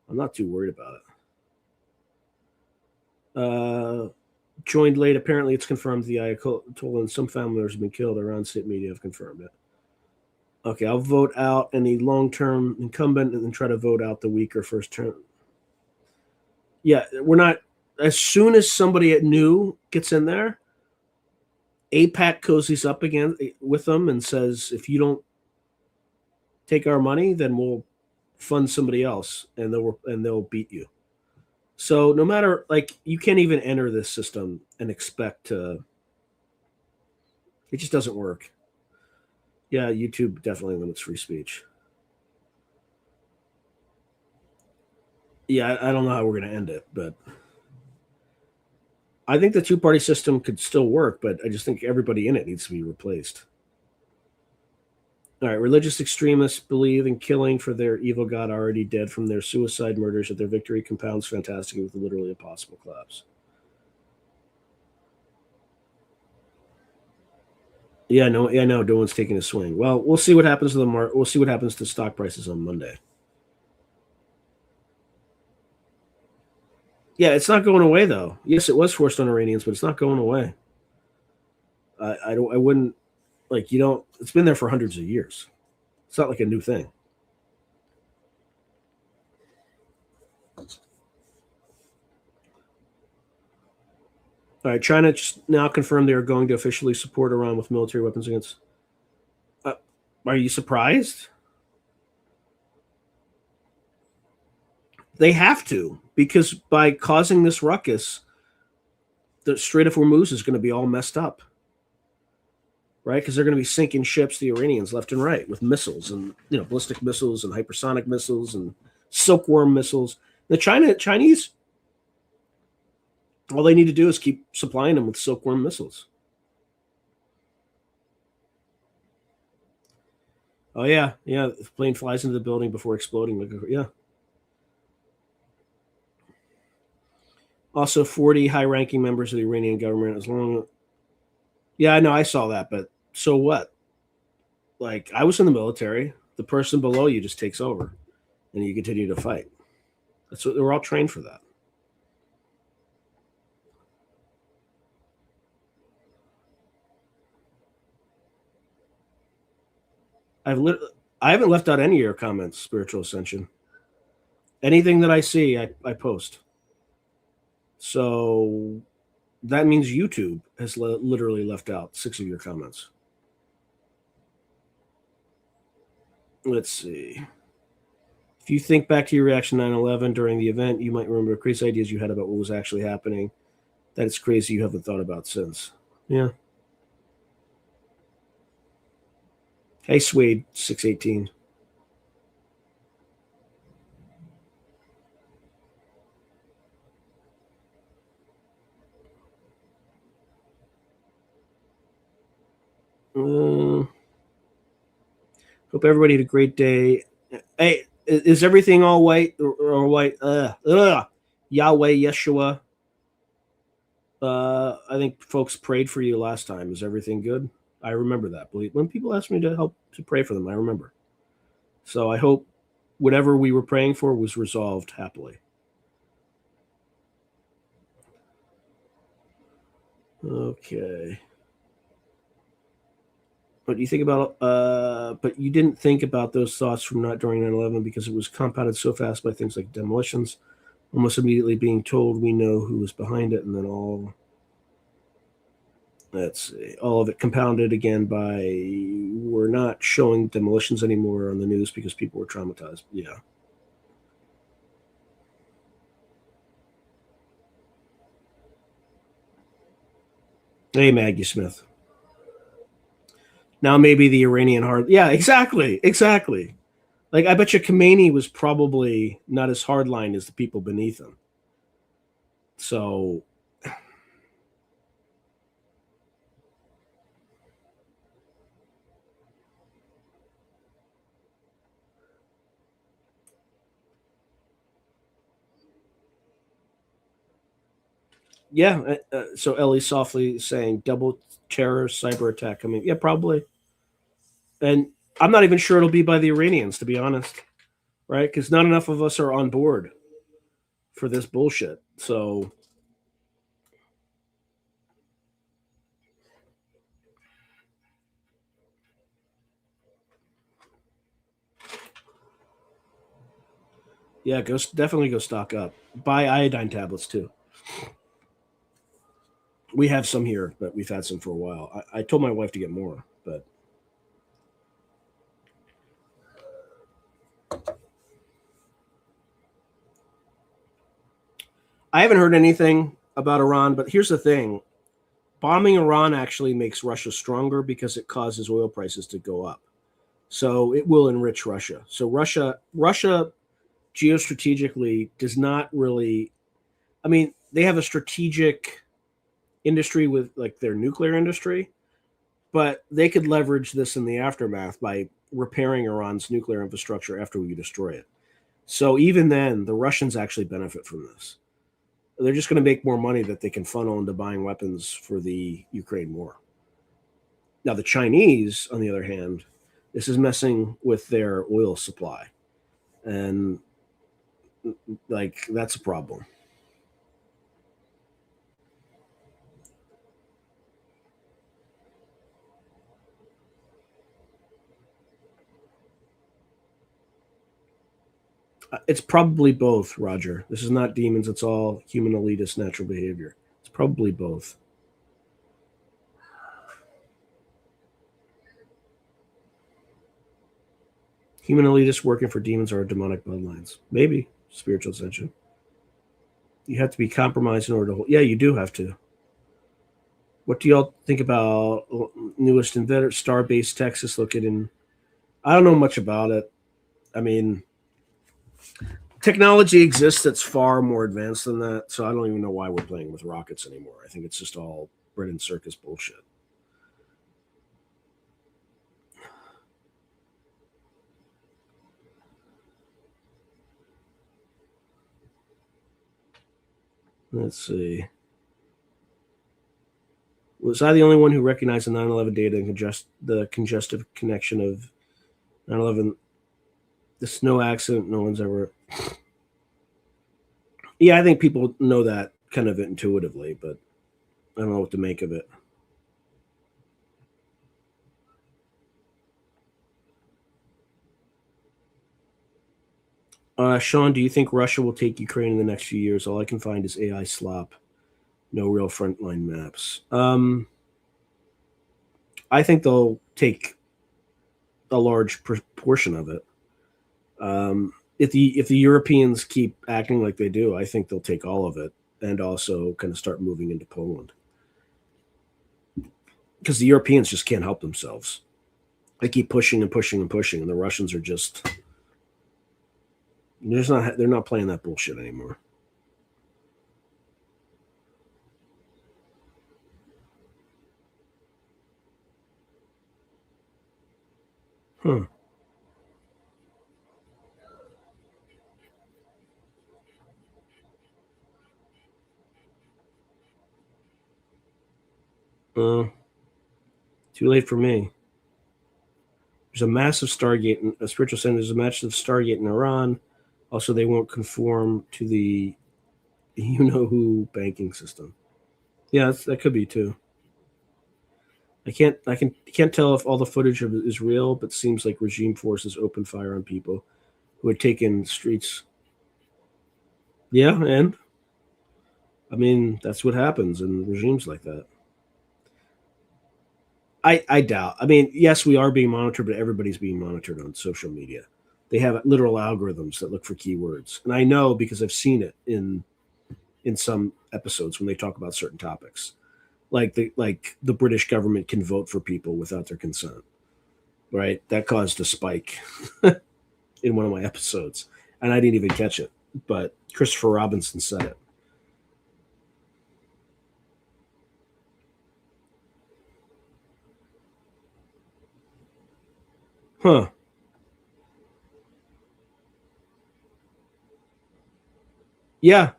I'm not too worried about it. joined late. Apparently, it's confirmed the Ayatollah and some family members have been killed. Iran state media have confirmed it. Okay, I'll vote out any long-term incumbent and then try to vote out the weaker first term. Yeah, we're not. As soon as somebody new gets in there, APAC cozies up again with them and says, if you don't take our money, then we'll fund somebody else and they'll beat you. So no matter, like, you can't even enter this system and expect to. It just doesn't work. Yeah, YouTube definitely limits free speech. Yeah, I don't know how we're going to end it, but I think the two-party system could still work, but I just think everybody in it needs to be replaced. All right, religious extremists believe in killing for their evil god already dead from their suicide murders, that their victory compounds fantastically with a literally impossible collapse. Yeah, no, one's taking a swing. Well, we'll see what happens to the market. We'll see what happens to stock prices on Monday. Yeah, it's not going away though. Yes, it was forced on Iranians, but it's not going away. I wouldn't, like, you don't. It's been there for hundreds of years. It's not like a new thing. All right, China now confirmed they are going to officially support Iran with military weapons against. Are you surprised? They have to, because by causing this ruckus, the Strait of Hormuz is going to be all messed up, right? Because they're going to be sinking ships, the Iranians, left and right with missiles and ballistic missiles and hypersonic missiles and silkworm missiles. The Chinese. All they need to do is keep supplying them with silkworm missiles. Oh, yeah. The plane flies into the building before exploding. Yeah. Also, 40 high-ranking members of the Iranian government. Yeah, I know, I saw that, but so what? Like, I was in the military. The person below you just takes over, and you continue to fight. That's what we're all trained for that. I haven't left out any of your comments, Spiritual Ascension. Anything that I see, I post. So that means YouTube has literally left out 6 of your comments. Let's see. If you think back to your reaction to 9/11 during the event, you might remember crazy ideas you had about what was actually happening. That it's crazy you haven't thought about since. Yeah. Hey, Swede, 618. Hope everybody had a great day. Hey, is everything all white or white? Yahweh, Yeshua. I think folks prayed for you last time. Is everything good? I remember that. When people ask me to help to pray for them, I remember. So I hope whatever we were praying for was resolved happily. Okay. But you think about, but you didn't think about those thoughts from not during 9/11 because it was compounded so fast by things like demolitions, almost immediately being told we know who was behind it, and then all of it compounded again by we're not showing demolitions anymore on the news because people were traumatized. Yeah. Hey, Maggie Smith. Now maybe the Iranian hard. Yeah, exactly. Like, I bet you Khomeini was probably not as hardline as the people beneath him. So yeah, so Ellie softly saying double terror cyber attack coming. Yeah, probably. And I'm not even sure it'll be by the Iranians, to be honest, right? Because not enough of us are on board for this bullshit. So Yeah, definitely go stock up. Buy iodine tablets too. We have some here, but we've had some for a while. I told my wife to get more, but I haven't heard anything about Iran. But here's the thing: bombing Iran actually makes Russia stronger because it causes oil prices to go up. So it will enrich Russia. So Russia geostrategically does not really. I mean, they have a strategic industry with like their nuclear industry, but they could leverage this in the aftermath by repairing Iran's nuclear infrastructure after we destroy it. So even then, the Russians actually benefit from this. They're just going to make more money that they can funnel into buying weapons for the Ukraine war. Now, the Chinese, on the other hand, this is messing with their oil supply. And like, that's a problem. It's probably both, Roger. This is not demons. It's all human elitist natural behavior. It's probably both. Human elitists working for demons are demonic bloodlines. Maybe spiritual ascension. You have to be compromised in order to hold. Yeah, you do have to. What do y'all think about newest inventor, Starbase Texas located in? I don't know much about it. I mean, technology exists that's far more advanced than that, so I don't even know why we're playing with rockets anymore. I think it's just all bread and circus bullshit. Let's see. Was I the only one who recognized the 9/11 data and the congestive connection of 9/11? The snow accident, no one's ever. Yeah, I think people know that kind of intuitively, but I don't know what to make of it. Sean, do you think Russia will take Ukraine in the next few years? All I can find is AI slop. No real frontline maps. I think they'll take a large portion of it. If the Europeans keep acting like they do, I think they'll take all of it and also kind of start moving into Poland. Because the Europeans just can't help themselves. They keep pushing and pushing and pushing, and the Russians are just they're not playing that bullshit anymore. Huh. Too late for me. There's a massive Stargate, a spiritual center. There's a massive Stargate in Iran. Also, they won't conform to the you-know-who banking system. Yeah, that could be too. I can't tell if all the footage is real, but seems like regime forces open fire on people who had taken streets. Yeah, and I mean that's what happens in regimes like that. I doubt. I mean, yes, we are being monitored, but everybody's being monitored on social media. They have literal algorithms that look for keywords, and I know because I've seen it in some episodes when they talk about certain topics. Like the British government can vote for people without their consent, right? That caused a spike in one of my episodes, and I didn't even catch it, but Christopher Robinson said it. Huh. Yeah,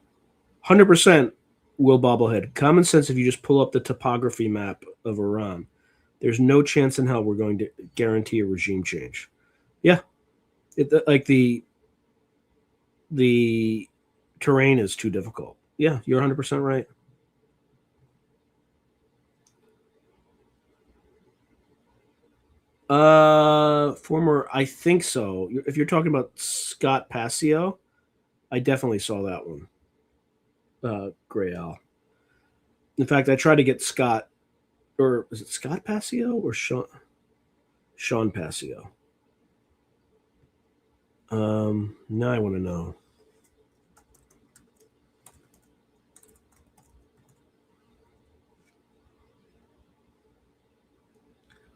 100% will bobblehead. Common sense, if you just pull up the topography map of Iran, there's no chance in hell we're going to guarantee a regime change. Yeah. Like the terrain is too difficult. Yeah, you're 100% right. Former, I think so. If you're talking about Scott Passio, I definitely saw that one. Gray owl. In fact, I tried to get Scott, or is it Scott Passio or Sean Passio? Now I want to know.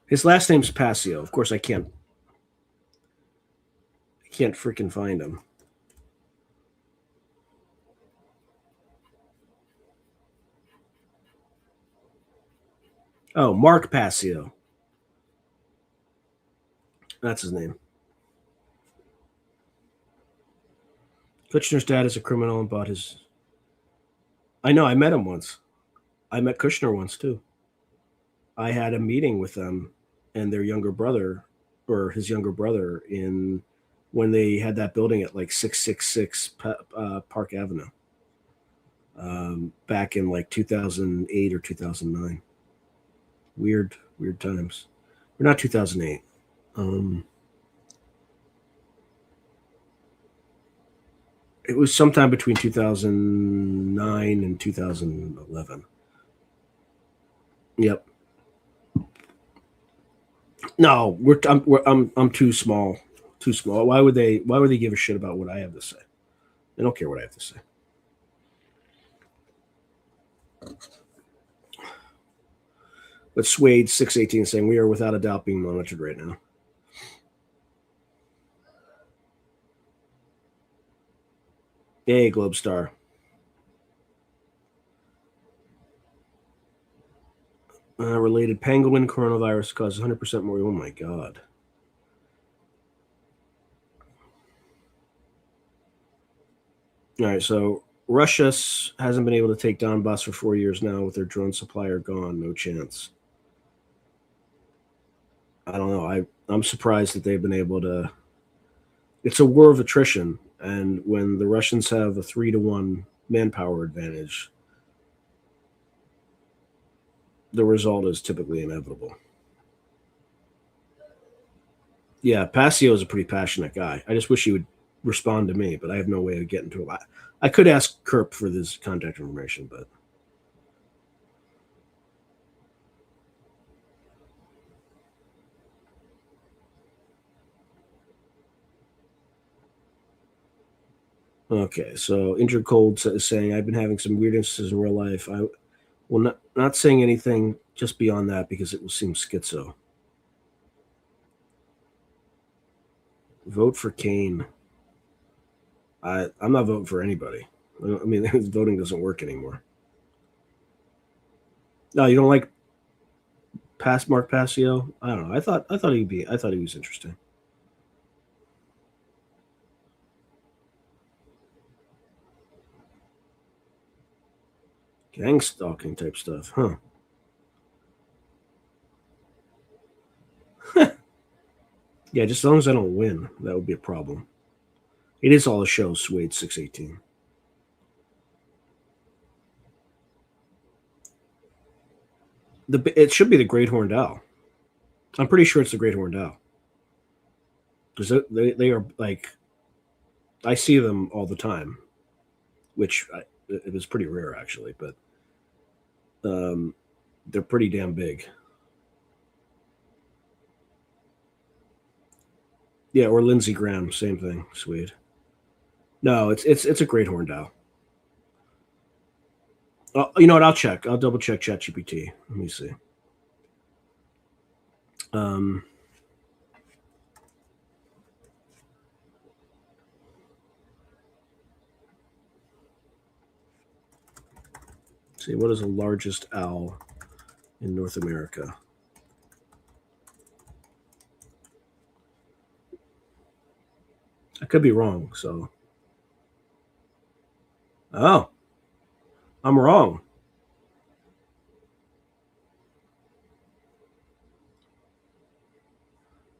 His last name's Passio. Of course, I can't freaking find him. Oh, Mark Passio. That's his name. Kushner's dad is a criminal and bought his. I know. I met him once. I met Kushner once too. I had a meeting with them and their younger brother, or his younger brother, in when they had that building at like 666 Park Avenue, back in like 2008 or 2009. Weird times. Or not 2008. It was sometime between 2009 and 2011. Yep. No, I'm too small. Too small. Why would they give a shit about what I have to say? They don't care what I have to say. But Suede 618 saying we are without a doubt being monitored right now. Hey, Globe Star. Related pangolin coronavirus causes 100% more. Oh my God. All right, so Russia hasn't been able to take Donbass for 4 years now with their drone supplier gone. No chance. I don't know. I'm surprised that they've been able to. It's a war of attrition, and when the Russians have a 3-to-1 manpower advantage, the result is typically inevitable. Yeah, Passio is a pretty passionate guy. I just wish he would respond to me, but I have no way of getting to him. I could ask Kerp for this contact information, but okay. So Injured Cold is saying I've been having some weird instances in real life. I will not saying anything just beyond that because it will seem schizo. Vote for Kane. I'm not voting for anybody. I mean, voting doesn't work anymore. No, you don't like Mark Passio? I don't know. I thought he was interesting. Gang stalking type stuff, huh? Yeah, just as long as I don't win, that would be a problem. It is all a show, Suede 618. It should be the Great Horned Owl. I'm pretty sure it's the Great Horned Owl. Because they are like, I see them all the time, which it was pretty rare actually, but they're pretty damn big. Yeah, or Lindsey Graham, same thing, Swede. No, it's a Great Horned Owl. You know what? I'll check. I'll double check ChatGPT. Let me see. See, what is the largest owl in North America? I could be wrong, so. Oh, I'm wrong.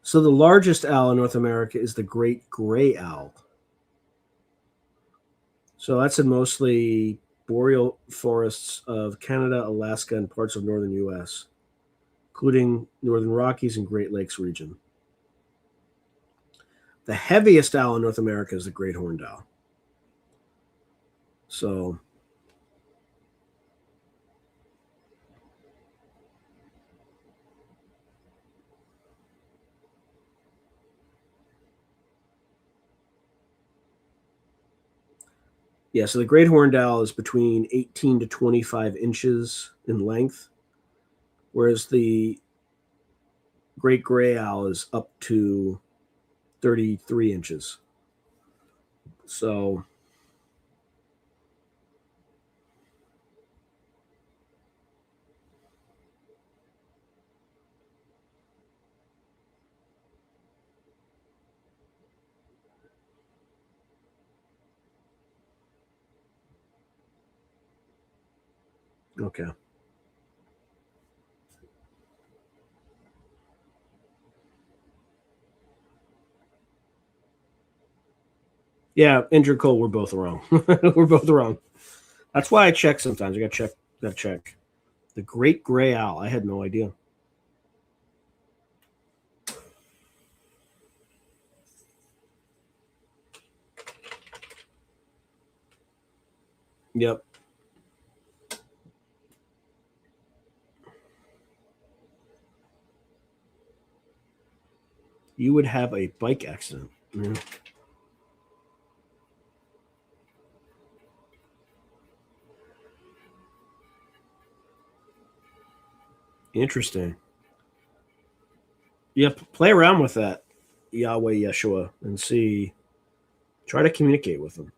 So the largest owl in North America is the great gray owl. So that's in mostly boreal forests of Canada, Alaska, and parts of northern U.S., including northern Rockies and Great Lakes region. The heaviest owl in North America is the great horned owl. So yeah, so the great horned owl is between 18 to 25 inches in length, whereas the great gray owl is up to 33 inches. So okay. Yeah, injured Cole, we're both wrong. We're both wrong. That's why I check sometimes. I gotta check. The great gray owl. I had no idea. Yep. You would have a bike accident. Yeah. Interesting. Yep. Play around with that, Yahweh Yeshua, and see. Try to communicate with them.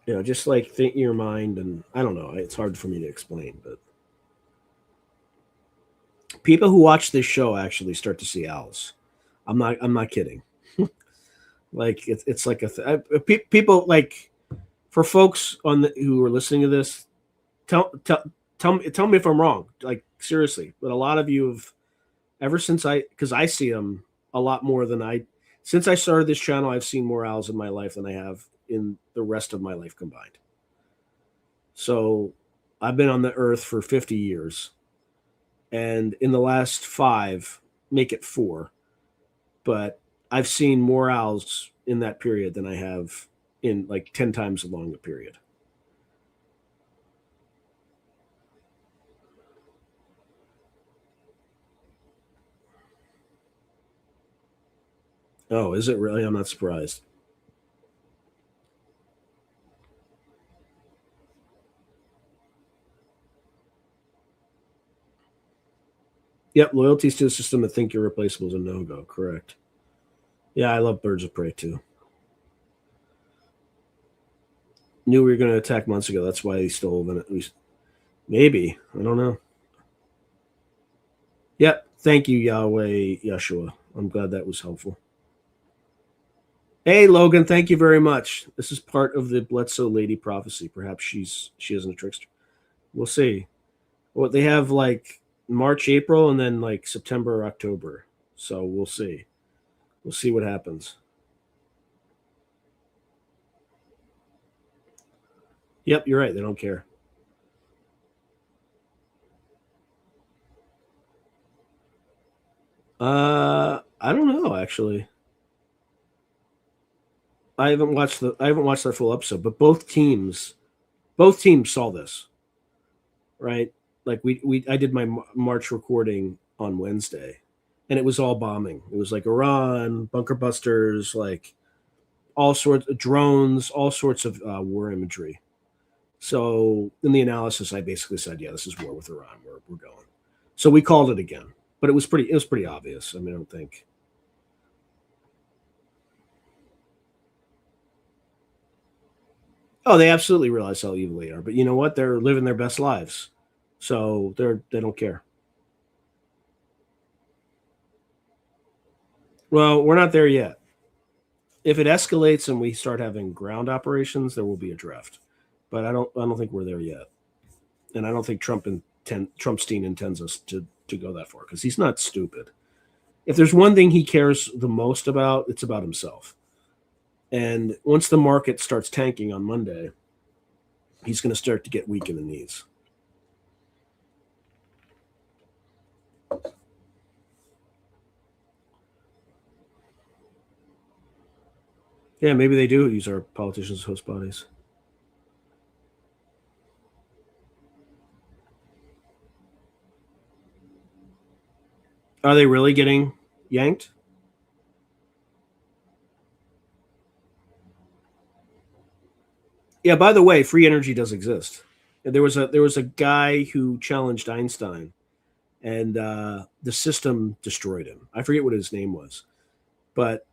You know, just like think in your mind, and I don't know. It's hard for me to explain, but people who watch this show actually start to see owls. I'm not kidding. Like it's like people like for folks who are listening to this, tell me if I'm wrong. Like seriously, but a lot of you have ever since because I see them a lot more than since I started this channel. I've seen more owls in my life than I have in the rest of my life combined. So I've been on the earth for 50 years, and in the last 5, make it 4, but I've seen more owls in that period than I have in like 10 times a longer period. Oh, is it really? I'm not surprised. Yep, loyalties to the system that think you're replaceable is a no-go. Correct. Yeah, I love birds of prey too. Knew we were going to attack months ago. That's why he stole them. At least, maybe. I don't know. Yep. Thank you, Yahweh Yeshua. I'm glad that was helpful. Hey, Logan. Thank you very much. This is part of the Bledsoe lady prophecy. Perhaps she isn't a trickster. We'll see. Well, they have like March, April, and then like September, October. So we'll see. We'll see what happens. Yep, you're right. They don't care. I don't know actually. I haven't watched their full episode, but both teams saw this, right? Like I did my March recording on Wednesday, and it was all bombing. It was like Iran, bunker busters, like all sorts of drones, all sorts of war imagery. So in the analysis, I basically said, yeah, this is war with Iran. We're going. So we called it again, but it was pretty obvious. I mean, I don't think. Oh, they absolutely realize how evil they are, but you know what? They're living their best lives, so they don't care. Well, we're not there yet. If it escalates and we start having ground operations, there will be a draft, but I don't think we're there yet, and I don't think Trumpstein intends us to go that far because he's not stupid. If there's one thing he cares the most about, it's about himself. And once the market starts tanking on Monday, he's going to start to get weak in the knees. Yeah, maybe they do use our politicians as host bodies. Are they really getting yanked? Yeah, by the way, free energy does exist. There was a guy who challenged Einstein, and the system destroyed him. I forget what his name was, but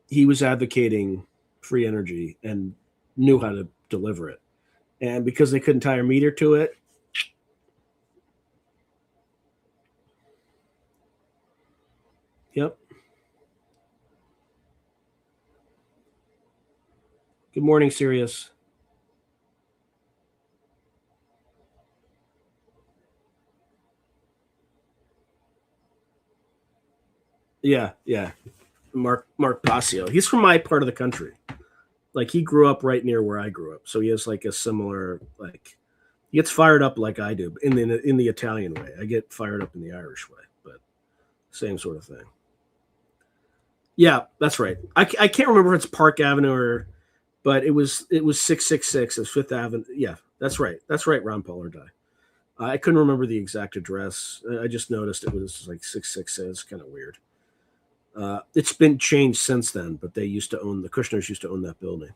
he was advocating free energy and knew how to deliver it. And because they couldn't tie a meter to it, yep. Good morning, Sirius. Yeah, yeah. Mark Passio. He's from my part of the country. Like he grew up right near where I grew up, so he has like a similar like. He gets fired up like I do in the Italian way. I get fired up in the Irish way, but same sort of thing. Yeah, that's right. I can't remember if it's Park Avenue or, but it was 666 as Fifth Avenue. Yeah, that's right. That's right. Ron Pollard died. I couldn't remember the exact address. I just noticed it was like 666. It's kind of weird. It's been changed since then, but the Kushners used to own that building.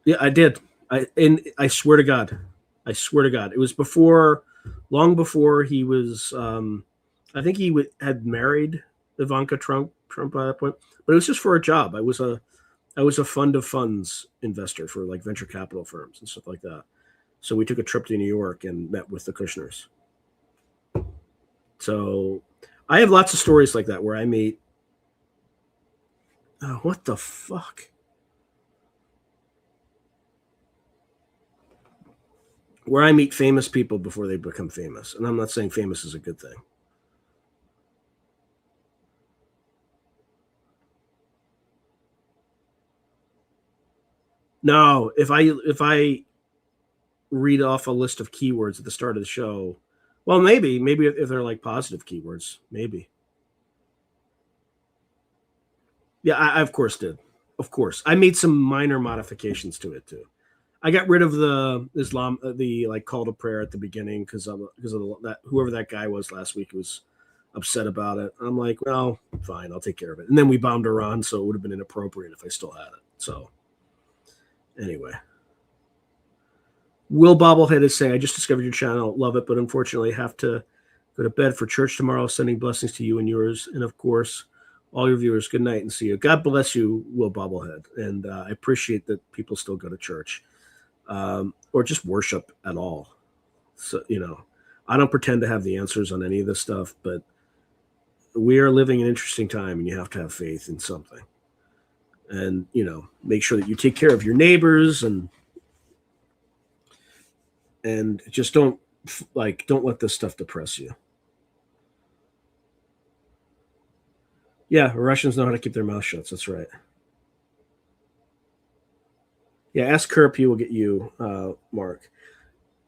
Yeah, I did. I swear to God, it was long before he was. I think he had married Ivanka Trump at that point, but it was just for a job. I was a fund of funds investor for like venture capital firms and stuff like that. So we took a trip to New York and met with the Kushners. So I have lots of stories like that where I meet. Oh, what the fuck? Where I meet famous people before they become famous. And I'm not saying famous is a good thing. No, if I read off a list of keywords at the start of the show, well, maybe if they're like positive keywords, maybe. Yeah, I of course did. Of course, I made some minor modifications to it too. I got rid of the Islam, the like call to prayer at the beginning because of that whoever that guy was last week was upset about it. I'm like, well, fine, I'll take care of it. And then we bombed Iran, so it would have been inappropriate if I still had it. So anyway, Will Bobblehead is saying, I just discovered your channel, love it, but unfortunately have to go to bed for church tomorrow. Sending blessings to you and yours, and of course all your viewers. Good night and see you. God bless you, Will Bobblehead, and I appreciate that people still go to church. Or just worship at all. So, I don't pretend to have the answers on any of this stuff, but we are living an interesting time and you have to have faith in something. And, make sure that you take care of your neighbors and just don't let this stuff depress you. Yeah, Russians know how to keep their mouth shut. That's right. Yeah, ask Kerp. He will get you, Mark.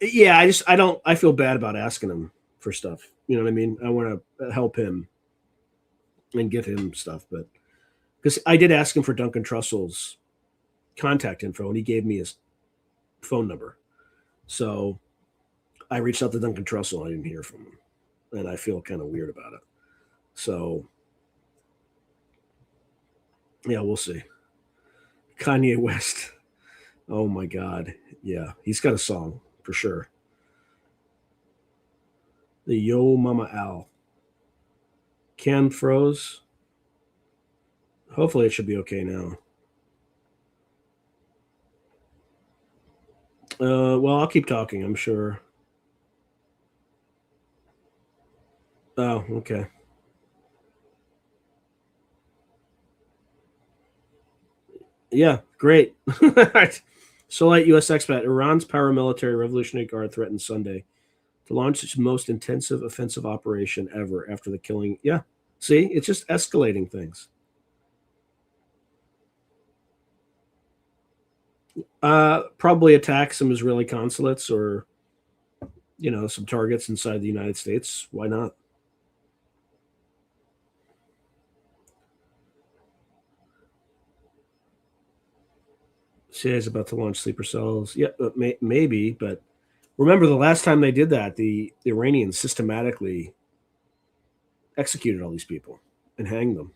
Yeah, I feel bad about asking him for stuff. You know what I mean? I want to help him and give him stuff, but because I did ask him for Duncan Trussell's contact info, and he gave me his phone number. So I reached out to Duncan Trussell. I didn't hear from him, and I feel kind of weird about it. So yeah, we'll see. Kanye West. Oh my God. Yeah, he's got a song for sure. The Yo Mama Al. Can froze. Hopefully it should be okay now. Well, I'll keep talking, I'm sure. Oh, okay. Yeah, great. Solite U.S. expat. Iran's paramilitary Revolutionary Guard threatens Sunday to launch its most intensive offensive operation ever after the killing. Yeah, see, it's just escalating things. Probably attack some Israeli consulates or, some targets inside the United States. Why not? CIA is about to launch sleeper cells. Yeah, maybe, but remember the last time they did that, the Iranians systematically executed all these people and hanged them.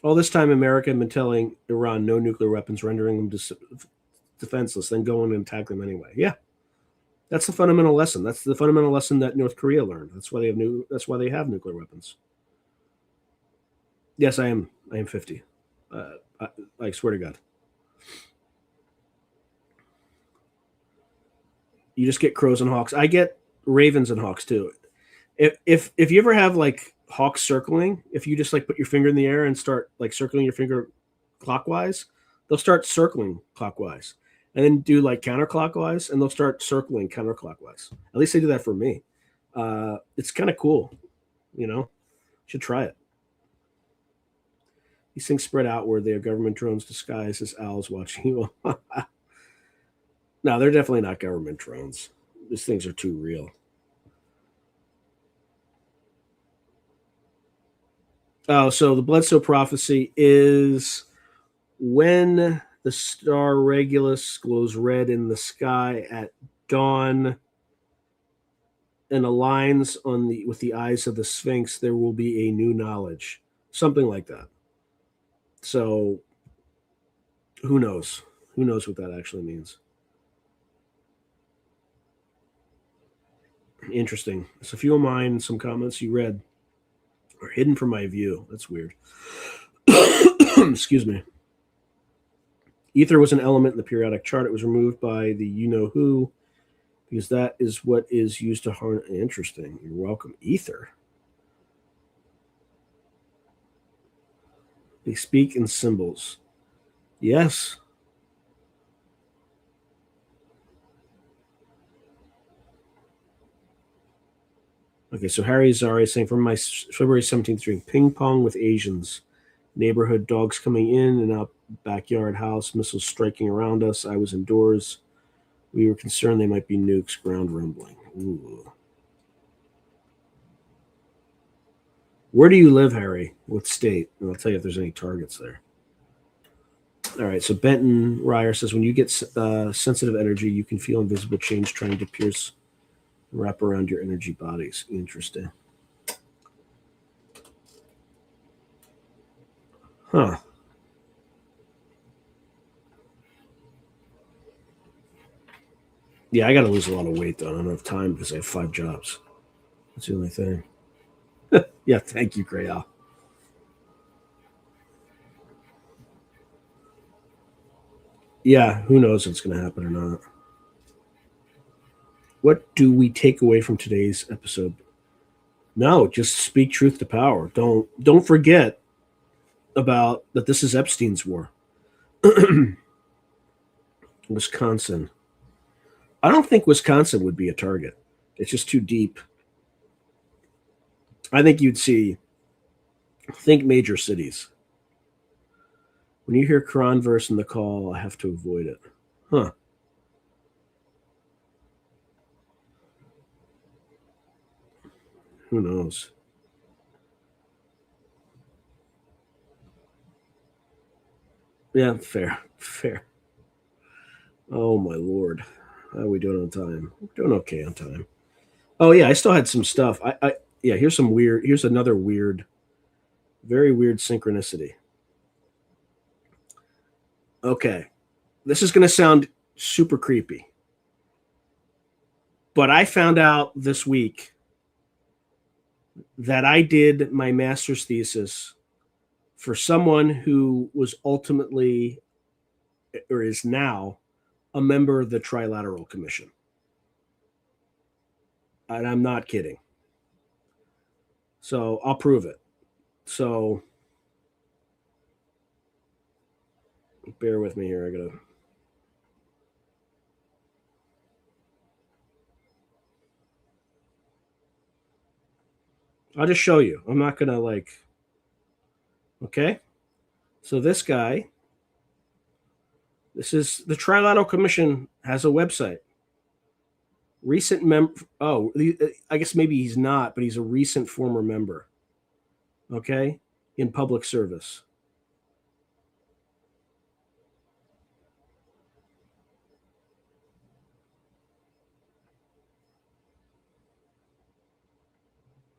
All this time, America had been telling Iran no nuclear weapons, rendering them defenseless, then go in and attack them anyway. Yeah, that's the fundamental lesson. That's the fundamental lesson that North Korea learned. That's why they have That's why they have nuclear weapons. Yes, I am 50. I swear to God. You just get crows and hawks. I get ravens and hawks too. If you ever have like hawks circling, if you just like put your finger in the air and start like circling your finger clockwise, they'll start circling clockwise, and then do like counterclockwise, and they'll start circling counterclockwise. At least they do that for me. It's kind of cool, you know. Should try it. These things spread outward. They are government drones disguised as owls watching you. No, they're definitely not government drones. These things are too real. Oh, so the Bledsoe prophecy is when the star Regulus glows red in the sky at dawn and aligns with the eyes of the Sphinx, there will be a new knowledge. Something like that. So who knows? Who knows what that actually means? Interesting. So a few of mine, some comments you read are hidden from my view. That's weird. Excuse me. Ether was an element in the periodic chart. It was removed by the you-know-who because that is what is used to harness. Interesting. You're welcome. Ether. They speak in symbols. Yes. Okay, so Harry Zari is saying from my February 17th dream, ping pong with Asians, neighborhood dogs coming in and out, backyard house, missiles striking around us. I was indoors. We were concerned they might be nukes, ground rumbling. Ooh. Where do you live, Harry? What state? And I'll tell you if there's any targets there. All right, so Benton Ryer says, when you get sensitive energy, you can feel invisible change trying to pierce and wrap around your energy bodies. Interesting. Huh. Yeah, I got to lose a lot of weight, though. I don't have time because I have 5 jobs. That's the only thing. Yeah, thank you, Grayal. Yeah, who knows what's going to happen or not. What do we take away from today's episode? No, just speak truth to power. Don't forget about that this is Epstein's war. Wisconsin. I don't think Wisconsin would be a target. It's just too deep. I think you'd think major cities. When you hear Quran verse in the call, I have to avoid it. Huh. Who knows? Yeah, fair. Oh my Lord. How are we doing on time? We're doing okay on time. Oh yeah, I still had some stuff. Here's another very weird synchronicity. Okay. This is going to sound super creepy. But I found out this week that I did my master's thesis for someone who was ultimately, or is now, a member of the Trilateral Commission. And I'm not kidding. So I'll prove it. So bear with me here. I'll just show you. I'm not going to okay. So this guy, this is the Trilateral Commission has a website. Recent I guess maybe he's not, but he's a recent former member. Okay, in public service.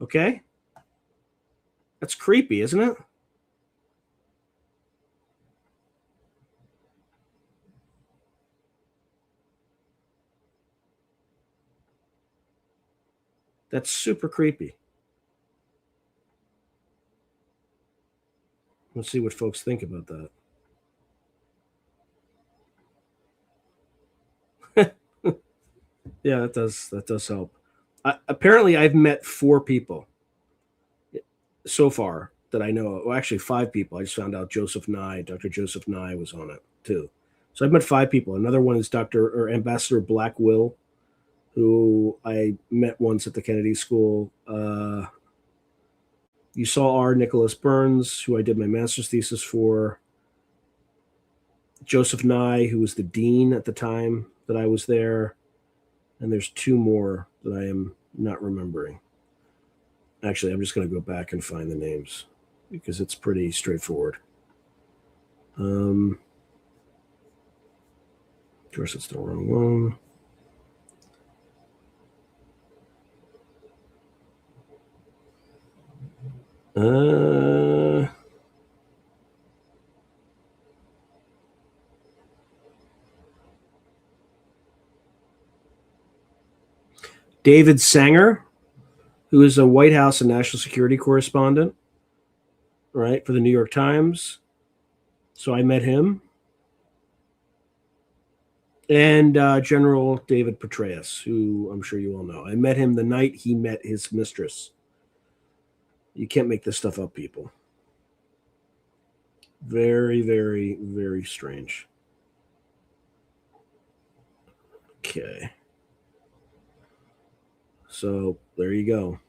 Okay, that's creepy, isn't it? That's super creepy. Let's see what folks think about that. Yeah, that does help. Apparently, I've met 4 people so far that I know. Well, actually, 5 people. I just found out Dr. Joseph Nye was on it too. So I've met 5 people. Another one is Ambassador Black Will, who I met once at the Kennedy School. You saw R. Nicholas Burns, who I did my master's thesis for. Joseph Nye, who was the dean at the time that I was there. And there's 2 more that I am not remembering. Actually, I'm just going to go back and find the names because it's pretty straightforward. Of course, it's the wrong one. David Sanger, who is a White House and national security correspondent, right, for the New York Times. So I met him. And General David Petraeus, who I'm sure you all know. I met him the night he met his mistress. You can't make this stuff up, people. Very, very, very strange. Okay. So there you go.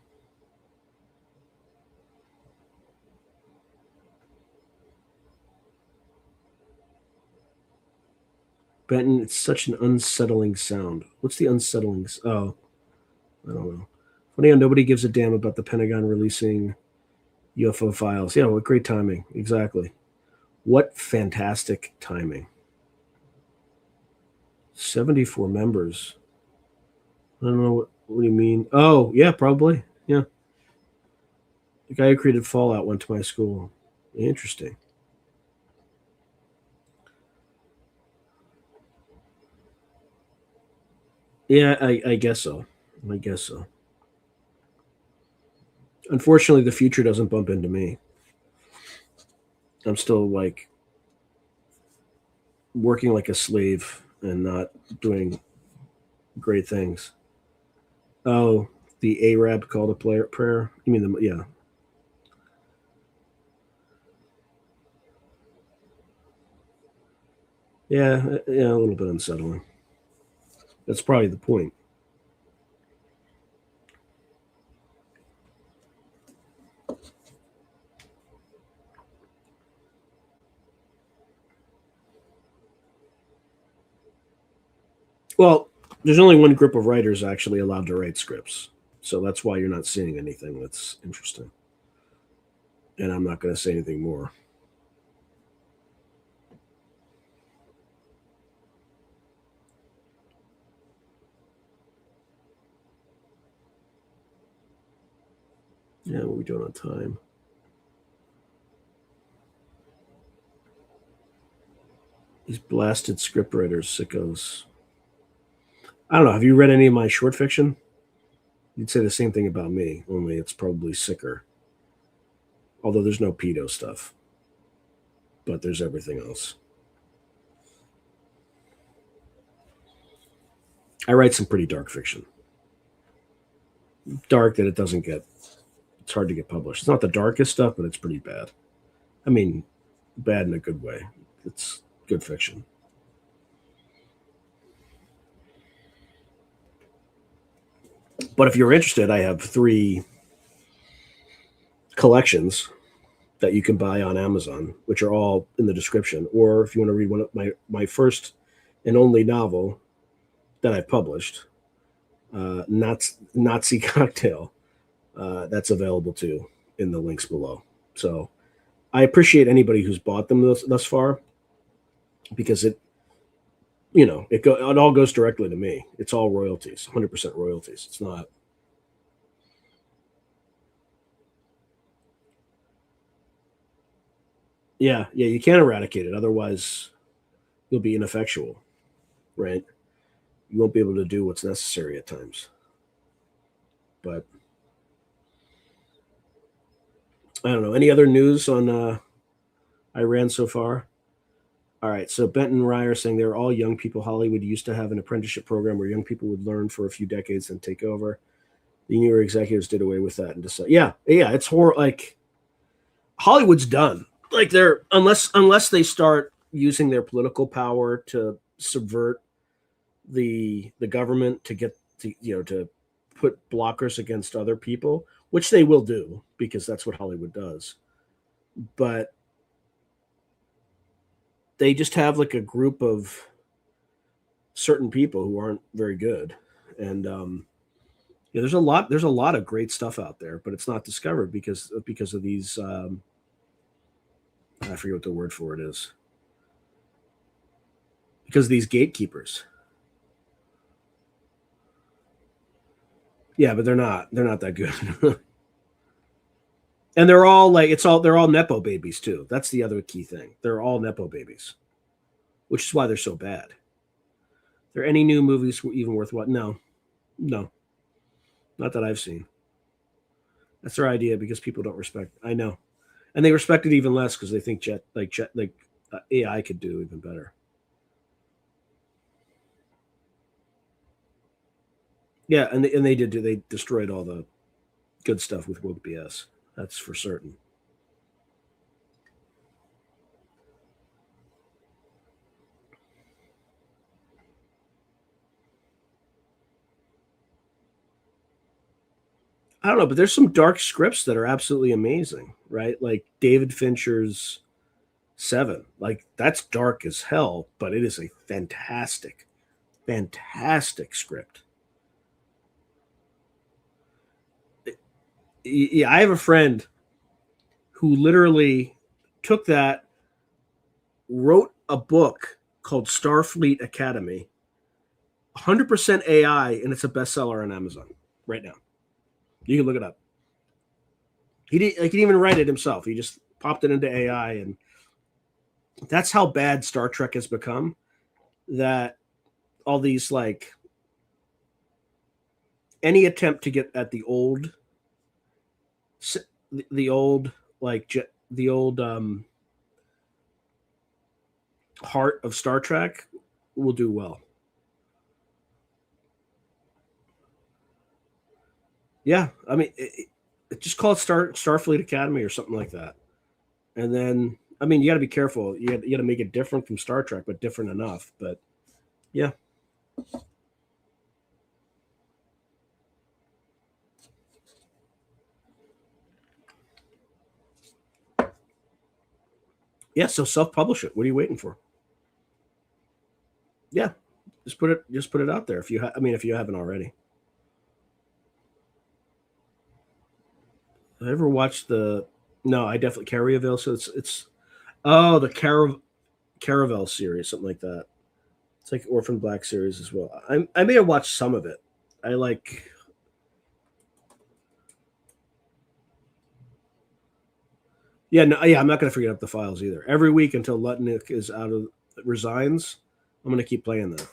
Benton, it's such an unsettling sound. What's the unsettling? Oh, I don't know. Funny how nobody gives a damn about the Pentagon releasing UFO files. Yeah, what great timing. Exactly. What fantastic timing. 74 members. I don't know what do you mean? Oh, yeah, probably. Yeah. The guy who created Fallout went to my school. Interesting. Yeah, I guess so. I guess so. Unfortunately, the future doesn't bump into me. I'm still like working like a slave and not doing great things. Oh, the Arab call to prayer? You mean yeah. Yeah, a little bit unsettling. That's probably the point. Well, there's only one group of writers actually allowed to write scripts. So that's why you're not seeing anything that's interesting. And I'm not going to say anything more. Yeah, what are we doing on time? These blasted scriptwriters, sickos. I don't know. Have you read any of my short fiction? You'd say the same thing about me, only it's probably sicker. Although there's no pedo stuff. But there's everything else. I write some pretty dark fiction. Dark that it's hard to get published. It's not the darkest stuff, but it's pretty bad. I mean, bad in a good way. It's good fiction. But if you're interested, I have 3 collections that you can buy on Amazon, which are all in the description. Or if you want to read one of my first and only novel that I published, Nazi cocktail. That's available too in the links below. So I appreciate anybody who's bought them thus far, because it all goes directly to me. It's all royalties, 100% royalties. It's not. Yeah, you can't eradicate it. Otherwise, you'll be ineffectual, right? You won't be able to do what's necessary at times. But I don't know. Any other news on Iran so far? All right. So Benton Ryer saying they're all young people. Hollywood used to have an apprenticeship program where young people would learn for a few decades and take over. The New York executives did away with that and decided, yeah, it's horrible. Like, Hollywood's done. Like, they're unless they start using their political power to subvert the government to get to put blockers against other people, which they will do because that's what Hollywood does. But they just have like a group of certain people who aren't very good, and there's a lot of great stuff out there, but it's not discovered because of these. I forget what the word for it is. Because of these gatekeepers. Yeah, but they're not that good. And they're all they're all Nepo babies too. That's the other key thing. They're all Nepo babies, which is why they're so bad. Are there any new movies even worth what? No, not that I've seen. That's their idea because people don't respect. I know, and they respect it even less because they think AI could do even better. Yeah, and they did. They destroyed all the good stuff with woke BS. That's for certain. I don't know, but there's some dark scripts that are absolutely amazing, right? Like David Fincher's Seven. Like, that's dark as hell, but it is a fantastic, fantastic script. Yeah, I have a friend who literally took that, wrote a book called Starfleet Academy, 100% AI, and it's a bestseller on Amazon right now. You can look it up. He didn't even write it himself. He just popped it into AI, and that's how bad Star Trek has become. That all these any attempt to get at the old heart of Star Trek will do well. Yeah, I mean, just call it Starfleet Academy or something like that. And then, I mean, you got to be careful. You got to make it different from Star Trek, but different enough. But yeah. Yeah, so self-publish it. What are you waiting for? Yeah, just put it out there if you haven't already. I ever watched No, I definitely Caravel. So it's the Caravel series, something like that. It's like Orphan Black series as well. I may have watched some of it. I like. Yeah, no, yeah, I'm not going to forget up the files either. Every week until Lutnick resigns, I'm going to keep playing that.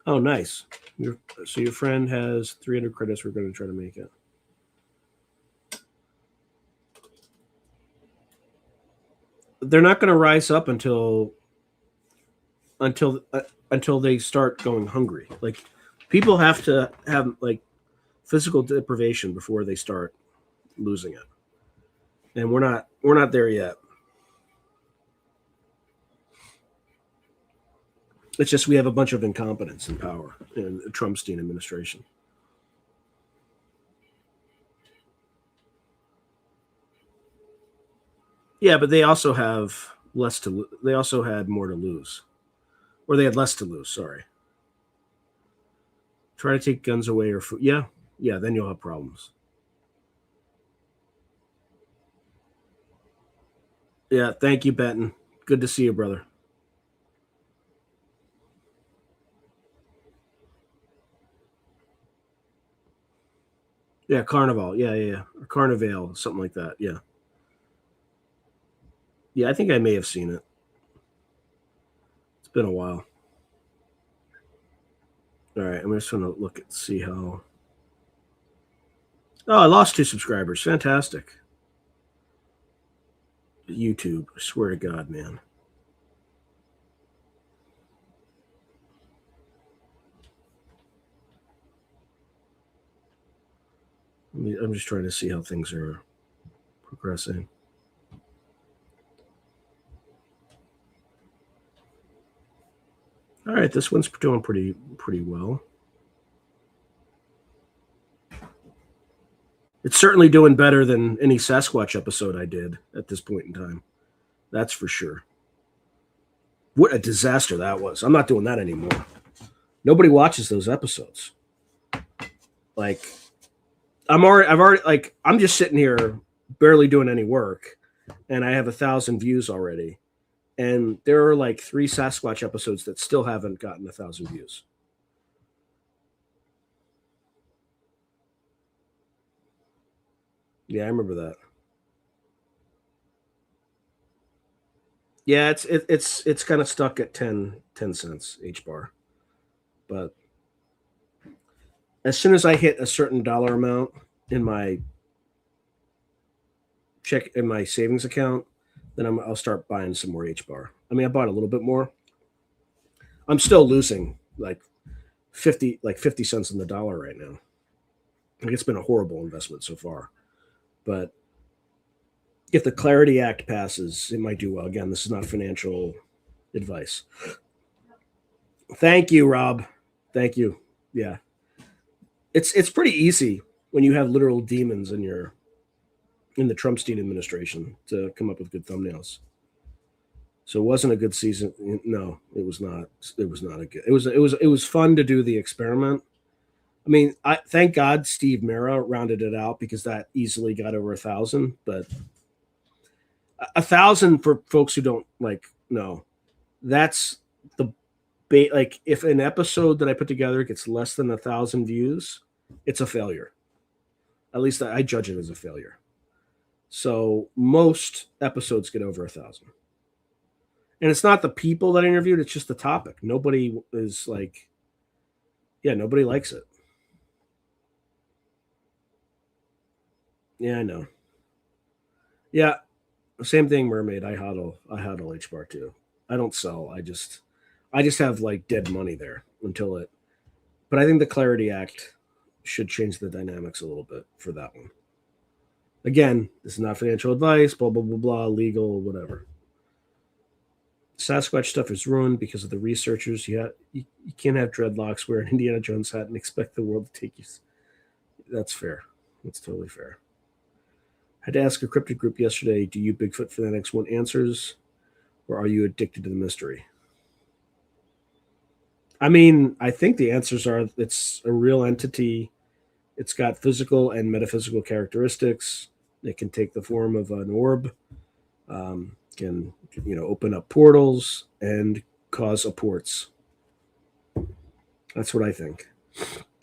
Oh, nice. So your friend has 300 credits. We're going to try to make it. They're not going to rise up until they start going hungry. Like, people have to have physical deprivation before they start losing it, and we're not there yet. It's just we have a bunch of incompetence in power in the Trumpstein administration. Yeah, but they also have less to. They also had more to lose, or they had less to lose. Sorry. Try to take guns away or food. Yeah, then you'll have problems. Yeah, thank you, Benton. Good to see you, brother. Yeah, Carnival. Yeah. Or Carnival, something like that. Yeah. Yeah, I think I may have seen it. It's been a while. All right, I'm just going to look at see how. Oh, I lost 2 subscribers. Fantastic. YouTube. I swear to God, man. I'm just trying to see how things are progressing. All right, this one's doing pretty well. It's certainly doing better than any Sasquatch episode I did at this point in time. That's for sure. What a disaster that was. I'm not doing that anymore. Nobody watches those episodes. Like, I'm just sitting here barely doing any work, and I have 1,000 views already. And there are like 3 Sasquatch episodes that still haven't gotten 1,000 views. Yeah, I remember that. Yeah, it's kind of stuck at 10 cents each bar. But as soon as I hit a certain dollar amount in my savings account, then I'll start buying some more H bar. I mean, I bought a little bit more. I'm still losing like 50 cents on the dollar right now. Like, it's been a horrible investment so far. But if the Clarity Act passes, it might do well. Again, this is not financial advice. Thank you, Rob. Thank you. Yeah. It's pretty easy when you have literal demons in the Trumpstein administration to come up with good thumbnails. So it wasn't a good season. No, it was not. It was not a good. It was fun to do the experiment. I mean, thank God Steve Mera rounded it out, because that easily got over 1,000. But 1,000, for folks who don't know, that's the bait. Like, if an episode that I put together gets less than 1,000 views, it's a failure. At least I judge it as a failure. So most episodes get over 1,000. And it's not the people that I interviewed, it's just the topic. Nobody is like, nobody likes it. Yeah, I know. Yeah, same thing, Mermaid. I hodl H bar too. I don't sell. I just have like dead money there until it. But I think the Clarity Act should change the dynamics a little bit for that one. Again, this is not financial advice, blah, blah, blah, blah, legal, whatever. Sasquatch stuff is ruined because of the researchers. You can't have dreadlocks, wear an Indiana Jones hat, and expect the world to take you. That's fair. That's totally fair. I had to ask a cryptid group yesterday, do you Bigfoot for the next one answers, or are you addicted to the mystery? I mean, I think the answers are it's a real entity. It's got physical and metaphysical characteristics. It can take the form of an orb, can open up portals and cause apports. That's what I think.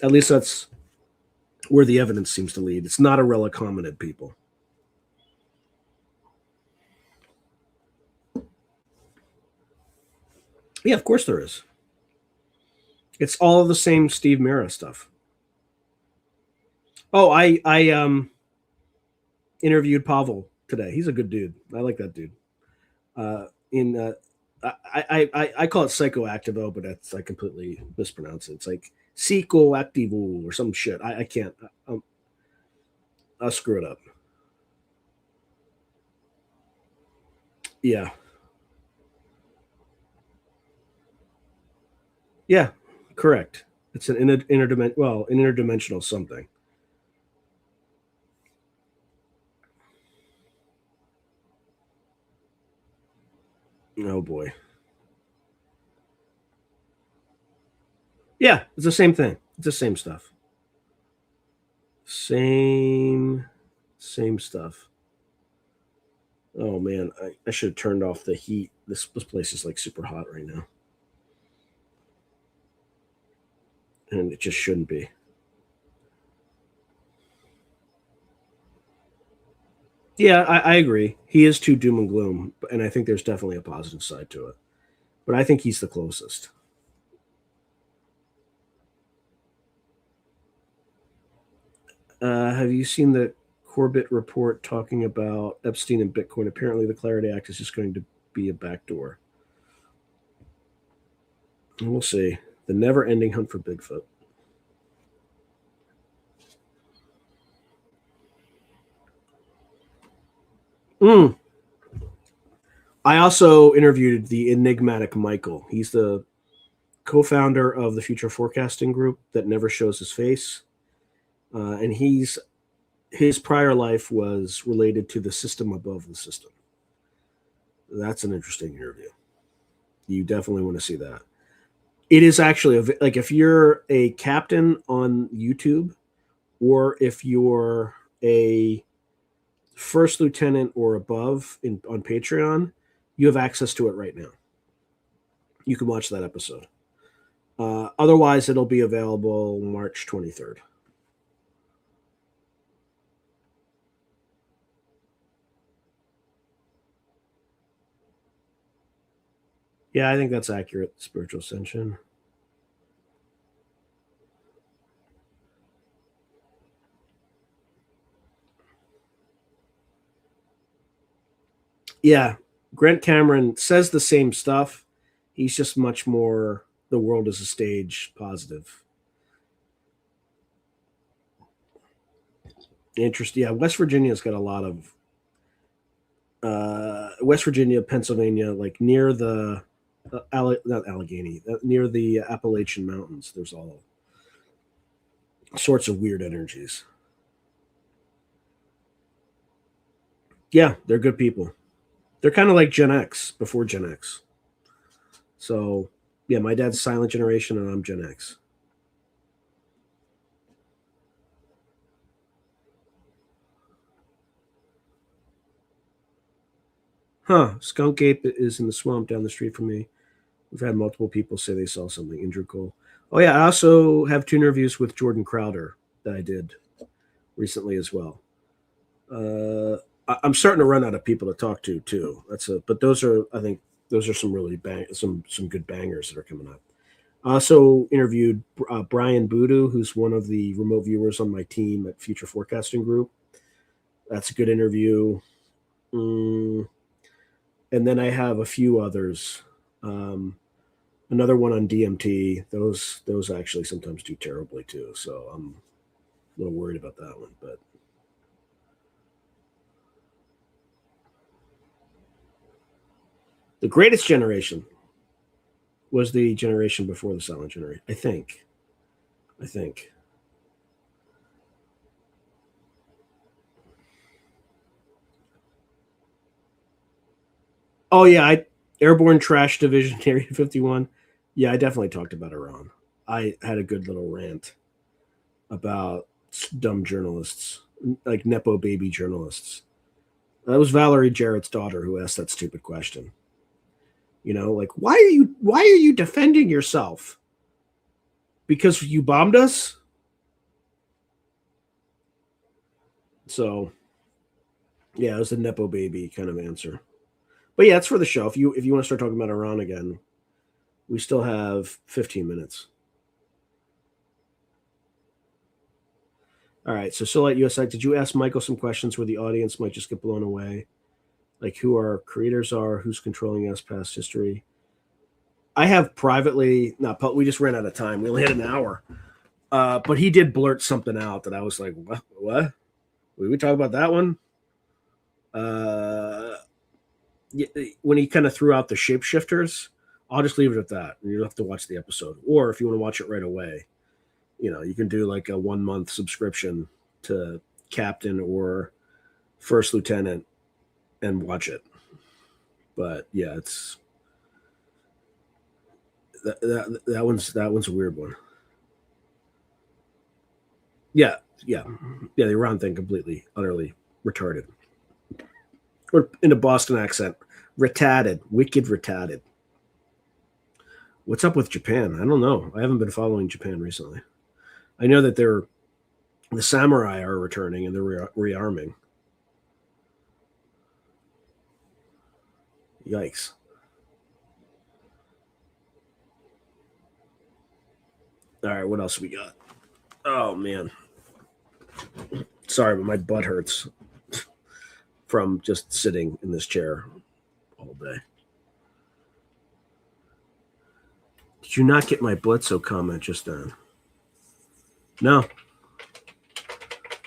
At least that's where the evidence seems to lead. It's not a relic hominid, people. Yeah, of course there is. It's all the same Steve Mera stuff. Oh, I interviewed Pavel today. He's a good dude. I like that dude. I call it psychoactivo, but I completely mispronounce it. It's like psychoactivo or some shit. I can't. I'll screw it up. Yeah. Yeah, correct. It's an interdimensional something. Oh boy. Yeah, it's the same thing. It's the same stuff. Same stuff. Oh man, I should have turned off the heat. This place is like super hot right now. And it just shouldn't be. Yeah, I agree. He is too doom and gloom, and I think there's definitely a positive side to it. But I think he's the closest. Have you seen the Corbett report talking about Epstein and Bitcoin? Apparently, the Clarity Act is just going to be a backdoor. And we'll see. The never-ending hunt for Bigfoot. I also interviewed the enigmatic Michael. He's the co-founder of the Future Forecasting Group that never shows his face. And his prior life was related to the system above the system. That's an interesting interview. You definitely want to see that. It is actually like if you're a captain on YouTube, or if you're a first lieutenant or above on Patreon, you have access to it right now. You can watch that episode. Otherwise, it'll be available March 23rd. Yeah, I think that's accurate. Spiritual ascension. Yeah, Grant Cameron says the same stuff. He's just much more the world is a stage positive. Interesting. Yeah, West Virginia's got a lot of West Virginia, Pennsylvania, like near the not Allegheny, near the Appalachian Mountains. There's all sorts of weird energies. Yeah, they're good people. They're kind of like Gen X before Gen X. So, yeah, my dad's silent generation and I'm Gen X. Huh. Skunk Ape is in the swamp down the street from me. We've had multiple people say they saw something. Injured Cole. Oh, yeah. I also have 2 interviews with Jordan Crowder that I did recently as well. I'm starting to run out of people to talk to too. But those are, I think, those are some really some good bangers that are coming up. I also interviewed Brian Boodoo, who's one of the remote viewers on my team at Future Forecasting Group. That's a good interview. And then I have a few others. Another one on DMT. Those actually sometimes do terribly too. So I'm a little worried about that one, but. The greatest generation was the generation before the silent generation. I think. Oh yeah, Airborne Trash Division Area 51. Yeah, I definitely talked about Iran. I had a good little rant about dumb journalists, like Nepo baby journalists. That was Valerie Jarrett's daughter who asked that stupid question. You know, like why are you defending yourself? Because you bombed us? So yeah, it was a Nepo baby kind of answer. But yeah, it's for the show. If you want to start talking about Iran again, we still have 15 minutes. All right. So Soulite USI, did you ask Michael some questions where the audience might just get blown away? Like who our creators are, who's controlling us, past history? I have privately, we just ran out of time. We only had an hour. But he did blurt something out that I was like, what? Did we talk about that one? When he kind of threw out the shapeshifters, I'll just leave it at that. You don't have to watch the episode. Or if you want to watch it right away, you can do like a 1-month subscription to Captain or First Lieutenant and watch it. But yeah, it's that one's a weird one. Yeah. The Iran thing completely, utterly retarded. Or in a Boston accent, retarded, wicked retarded. What's up with Japan? I don't know. I haven't been following Japan recently. I know that the samurai are returning and they're rearming. Yikes. All right, what else we got? Oh, man. Sorry, but my butt hurts from just sitting in this chair all day. Did you not get my Bledsoe comment just then? No.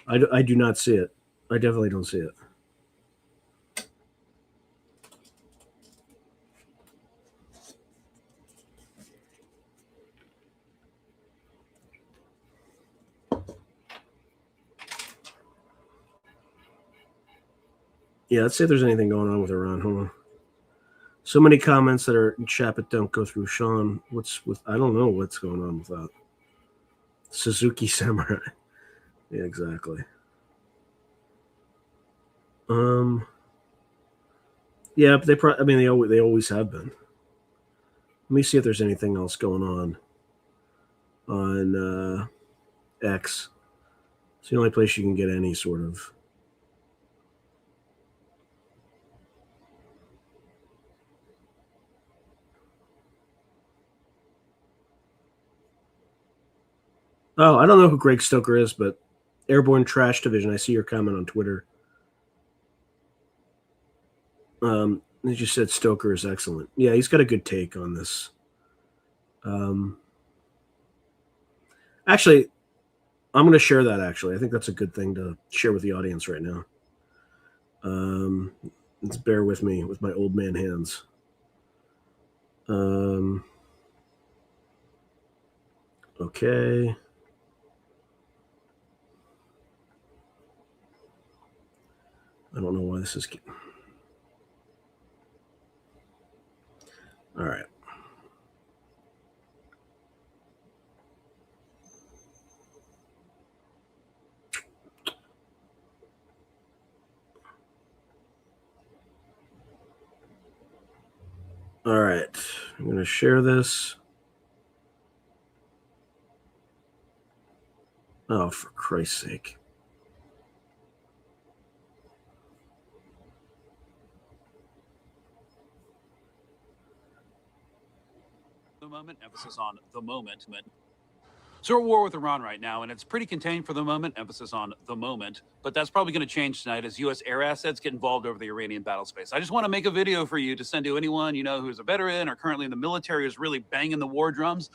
I do not see it. I definitely don't see it. Yeah, let's see if there's anything going on with Iran. Hold on. So many comments that are in chat, but don't go through Sean. I don't know what's going on with that. Suzuki Samurai. Yeah, exactly. Yeah, but they always have been. Let me see if there's anything else going on X. It's the only place you can get any sort of. Oh, I don't know who Greg Stoker is, but Airborne Trash Division. I see your comment on Twitter. They just said Stoker is excellent. Yeah, he's got a good take on this. Actually, I'm going to share that. Actually, I think that's a good thing to share with the audience right now. Let's bear with me with my old man hands. Okay. I don't know why this is. All right. All right. I'm going to share this. Oh, for Christ's sake. The moment, emphasis on the moment. So we're at war with Iran right now, and it's pretty contained for the moment, emphasis on the moment. But that's probably going to change tonight as U.S. air assets get involved over the Iranian battle space. I just want to make a video for you to send to anyone you know who's a veteran or currently in the military who's really banging the war drums.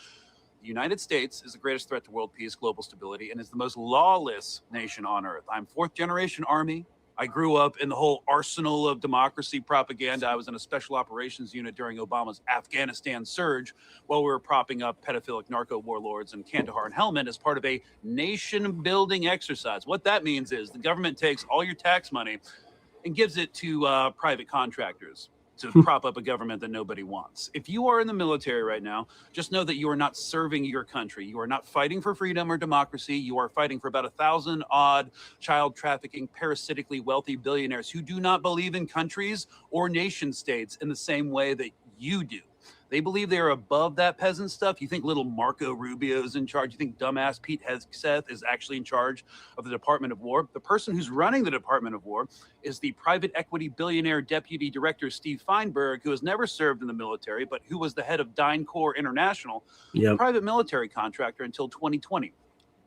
The United States is the greatest threat to world peace, global stability, and is the most lawless nation on earth. I'm fourth-generation Army. I grew up in the whole arsenal of democracy propaganda. I was in a special operations unit during Obama's Afghanistan surge while we were propping up pedophilic narco warlords in Kandahar and Helmand as part of a nation-building exercise. What that means is the government takes all your tax money and gives it to private contractors to prop up a government that nobody wants. If you are in the military right now, just know that you are not serving your country. You are not fighting for freedom or democracy. You are fighting for about 1,000 odd child trafficking, parasitically wealthy billionaires who do not believe in countries or nation states in the same way that you do. They believe they are above that peasant stuff. You think little Marco Rubio is in charge? You think dumbass Pete Hegseth is actually in charge of the Department of War? The person who's running the Department of War is the private equity billionaire deputy director Steve Feinberg, who has never served in the military, but who was the head of DynCorp International, a private military contractor until 2020.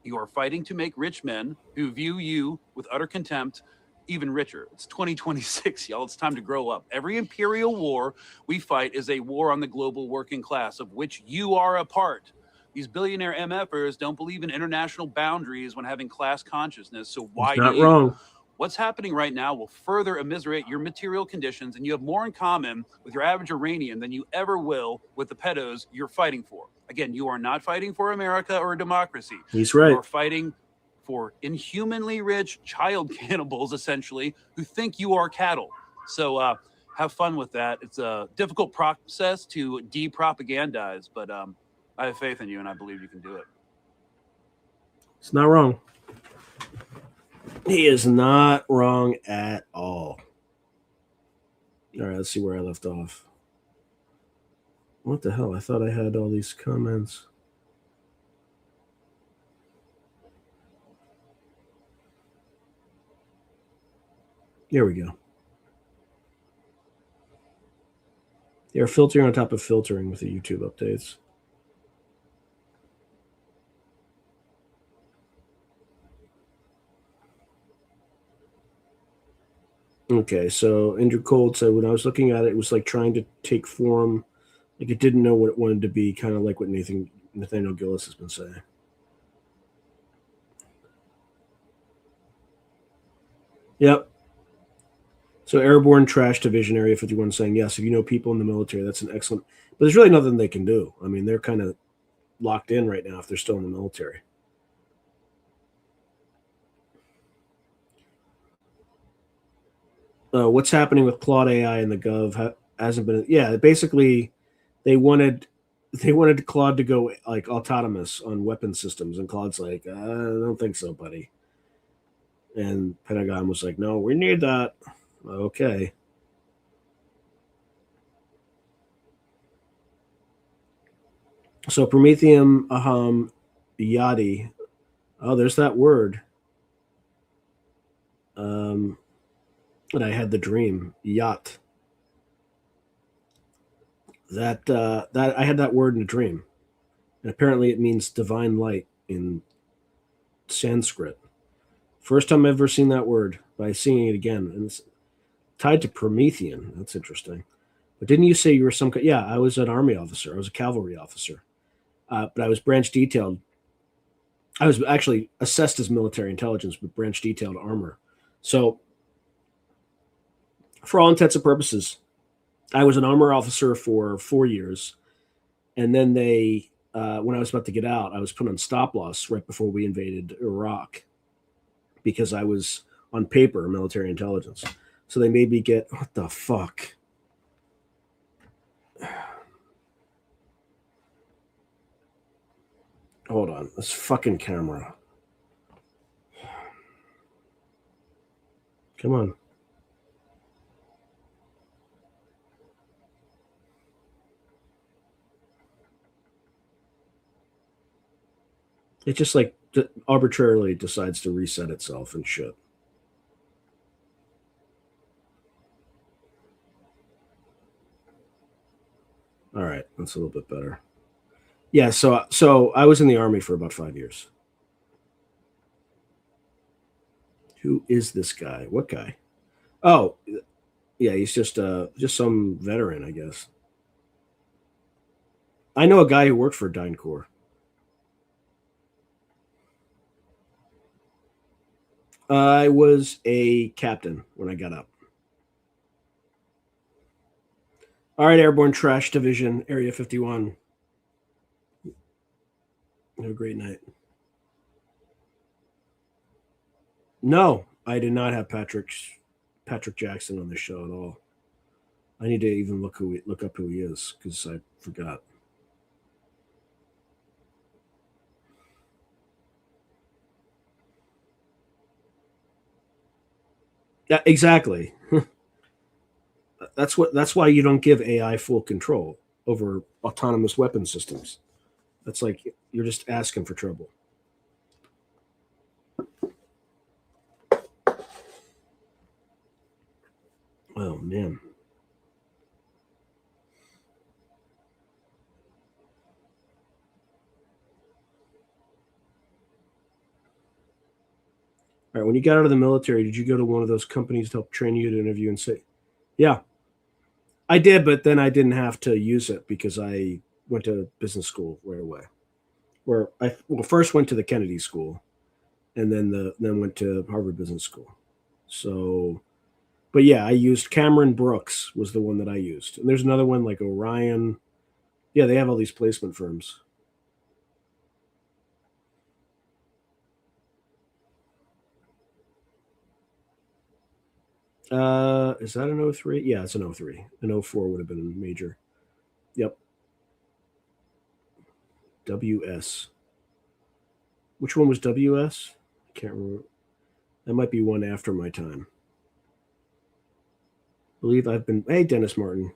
You are fighting to make rich men who view you with utter contempt even richer. It's 2026, y'all. It's time to grow up. Every imperial war we fight is a war on the global working class, of which you are a part. These billionaire MFers don't believe in international boundaries when having class consciousness, so why do you? Not wrong. What's happening right now will further immiserate your material conditions, and you have more in common with your average Iranian than you ever will with the pedos you're fighting for. Again, you are not fighting for America or a democracy. He's right. You are fighting for inhumanly rich child cannibals, essentially, who think you are cattle. So have fun with that. It's a difficult process to de-propagandize, but I have faith in you, and I believe you can do it. It's not wrong. He is not wrong at all. All right, let's see where I left off. What the hell? I thought I had all these comments. Here we go. They're filtering on top of filtering with the YouTube updates. Okay, so Andrew Cold said when I was looking at it, it was like trying to take form, like it didn't know what it wanted to be, kind of like what Nathaniel Gillis has been saying. Yep. So Airborne Trash Division Area 51 saying, yes, if you know people in the military, that's an excellent, but there's really nothing they can do. I mean, they're kind of locked in right now if they're still in the military. What's happening with Claude AI and the Gov hasn't been. Yeah, basically, they wanted Claude to go like autonomous on weapon systems, and Claude's like, I don't think so, buddy. And Pentagon was like, no, we need that. Okay. So Prometheum Aham Yadi. Oh, there's that word. But I had the dream. Yacht. That I had that word in a dream. And apparently it means divine light in Sanskrit. First time I've ever seen that word by seeing it again. And it's tied to Promethean. That's interesting. But didn't you say you were some? Yeah, I was an army officer. I was a cavalry officer. But I was branch detailed. I was actually assessed as military intelligence, but branch detailed armor. So for all intents and purposes, I was an armor officer for 4 years. And then they, when I was about to get out, I was put on stop loss right before we invaded Iraq because I was on paper military intelligence. So they made me get, what the fuck? Hold on, this fucking camera. Come on. It just like arbitrarily decides to reset itself and shit. All right, that's a little bit better. Yeah, so I was in the army for about 5 years. Who is this guy? What guy? Oh, yeah, he's just some veteran, I guess. I know a guy who worked for DynCorp. I was a captain when I got up. All right, Airborne Trash Division, Area 51. Have a great night. No, I did not have Patrick Jackson on the show at all. I need to even look up who he is because I forgot. Yeah, exactly. That's why you don't give AI full control over autonomous weapon systems. That's like you're just asking for trouble. Oh man. All right, when you got out of the military, did you go to one of those companies to help train you to interview and say, yeah, I did, but then I didn't have to use it because I went to business school right away. Where I first went to the Kennedy School, and then went to Harvard Business School. So, but yeah, I used Cameron Brooks was the one that I used, and there's another one like Orion. Yeah, they have all these placement firms. Is that an 03? Yeah, it's an 03. An 04 would have been a major. Yep. WS. Which one was WS? I can't remember. That might be one after my time. Believe I've been. Hey, Dennis Martin.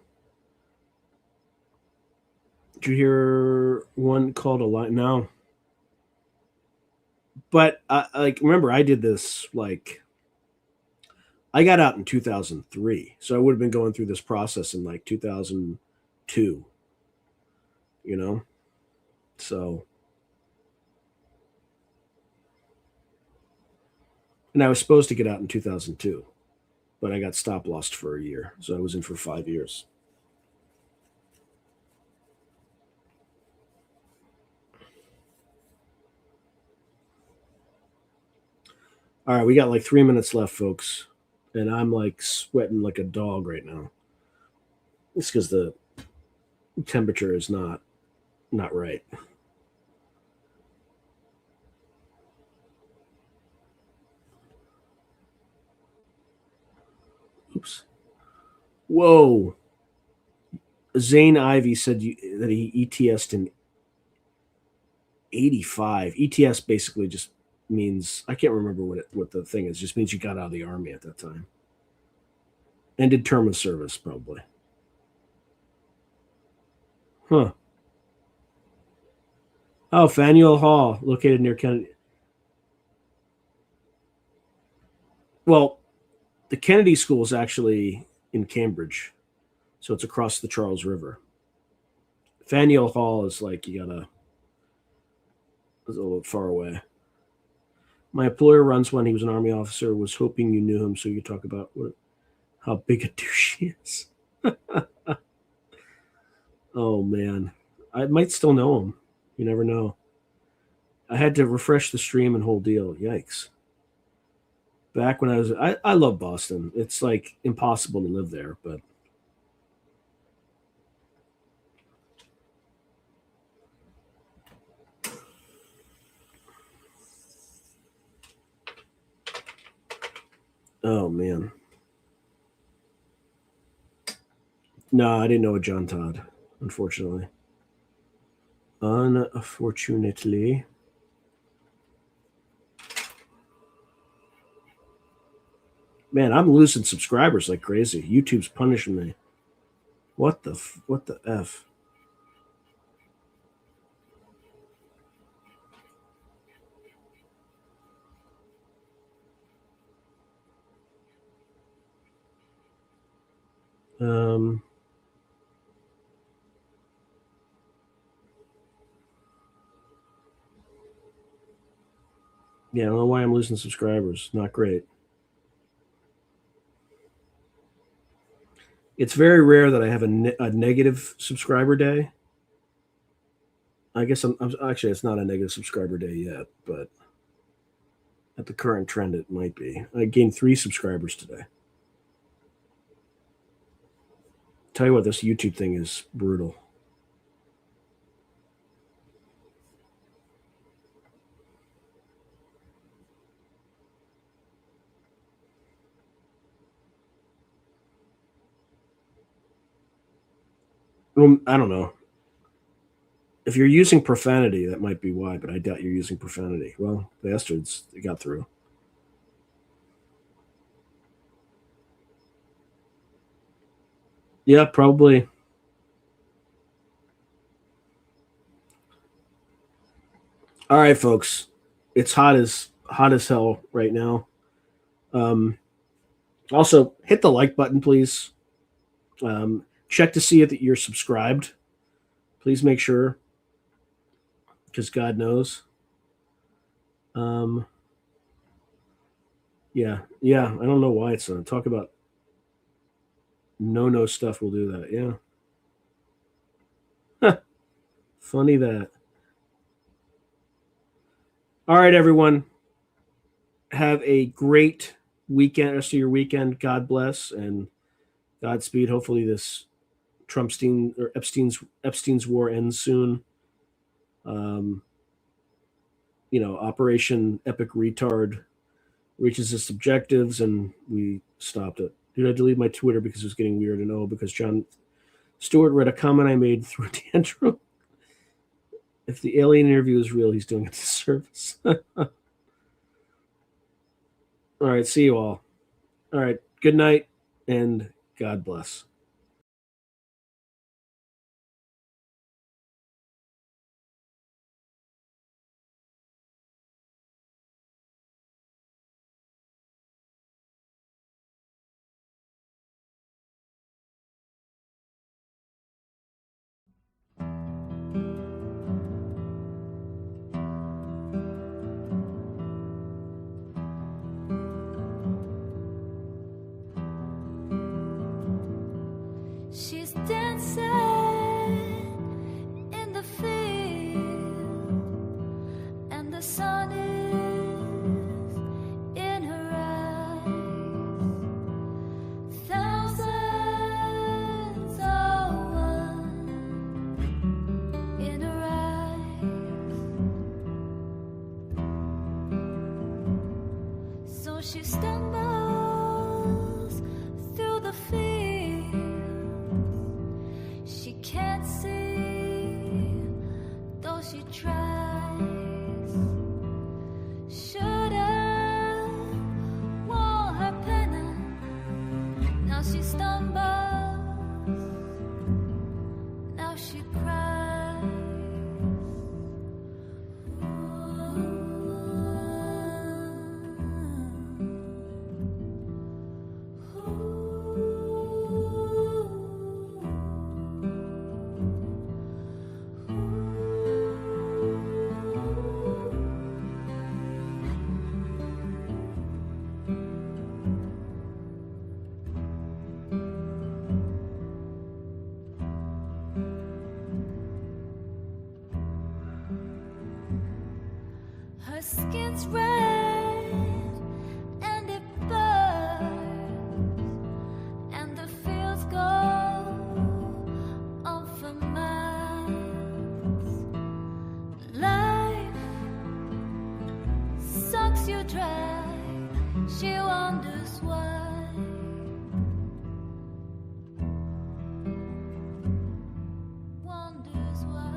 Did you hear one called a line? No. But remember, I did this I got out in 2003, so I would have been going through this process in 2002. You know, so. And I was supposed to get out in 2002, but I got stop lossed for a year, so I was in for 5 years. All right, we got 3 minutes left, folks, and I'm sweating like a dog right now. It's because the temperature is not right. Oops. Whoa. Zane Ivey said that he ETS'd in 85. ETS basically just means, I can't remember what the thing is. It just means you got out of the Army at that time. Ended term of service, probably. Huh. Oh, Faneuil Hall, located near Kennedy. Well, the Kennedy School is actually in Cambridge, so it's across the Charles River. Faneuil Hall is it's a little far away. My employer runs one. He was an Army officer. Was hoping you knew him so you could talk about how big a douche he is. Oh, man. I might still know him. You never know. I had to refresh the stream and whole deal. Yikes. Back when I love Boston. It's impossible to live there, but oh, man. No, I didn't know a John Todd, unfortunately. Unfortunately. Man, I'm losing subscribers like crazy. YouTube's punishing me. What the F? Yeah, I don't know why I'm losing subscribers. Not great. It's very rare that I have a negative subscriber day. I guess I'm actually, it's not a negative subscriber day yet, but at the current trend, it might be. I gained 3 subscribers today. Tell you what, this YouTube thing is brutal. Well, I don't know. If you're using profanity, that might be why, but I doubt you're using profanity. Well, bastards, they got through. Yeah, probably. All right, folks. It's hot as hell right now. Also, hit the like button, please. Check to see that you're subscribed. Please make sure, because God knows. Yeah. I don't know why it's on. Talk about no stuff. We'll do that. Yeah. Funny that. All right, everyone. Have a great weekend. Rest of your weekend. God bless and Godspeed. Hopefully, this Epstein's war ends soon. Operation Epic Retard reaches its objectives, and we stopped it. Did I delete my Twitter because it was getting weird? And because John Stewart read a comment I made through a tantrum. If the alien interview is real, he's doing a disservice. All right. See you all. All right. Good night and God bless. She's dancing in the field, and the sun is in her eyes. Thousands are one in her eyes. So she stumbles through the field. She can't see, though she tries. Should've worn her pennant. Now she stumbles. Now she cries. Her skin's red and it burns, and the fields go on for miles. Life sucks you dry. She wonders why. Wonders why.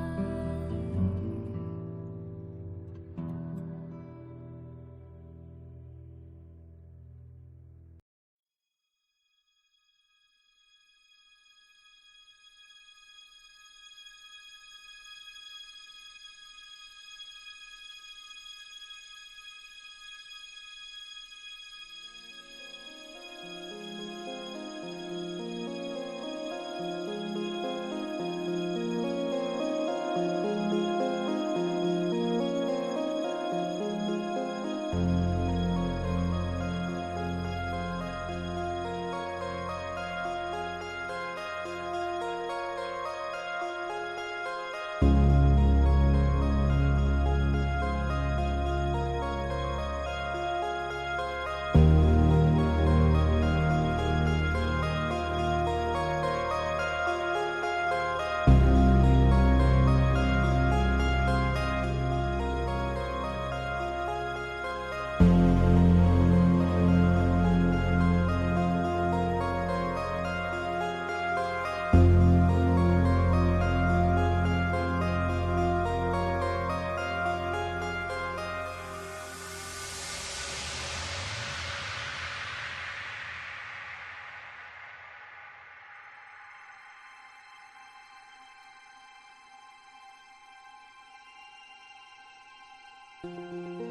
Thank you.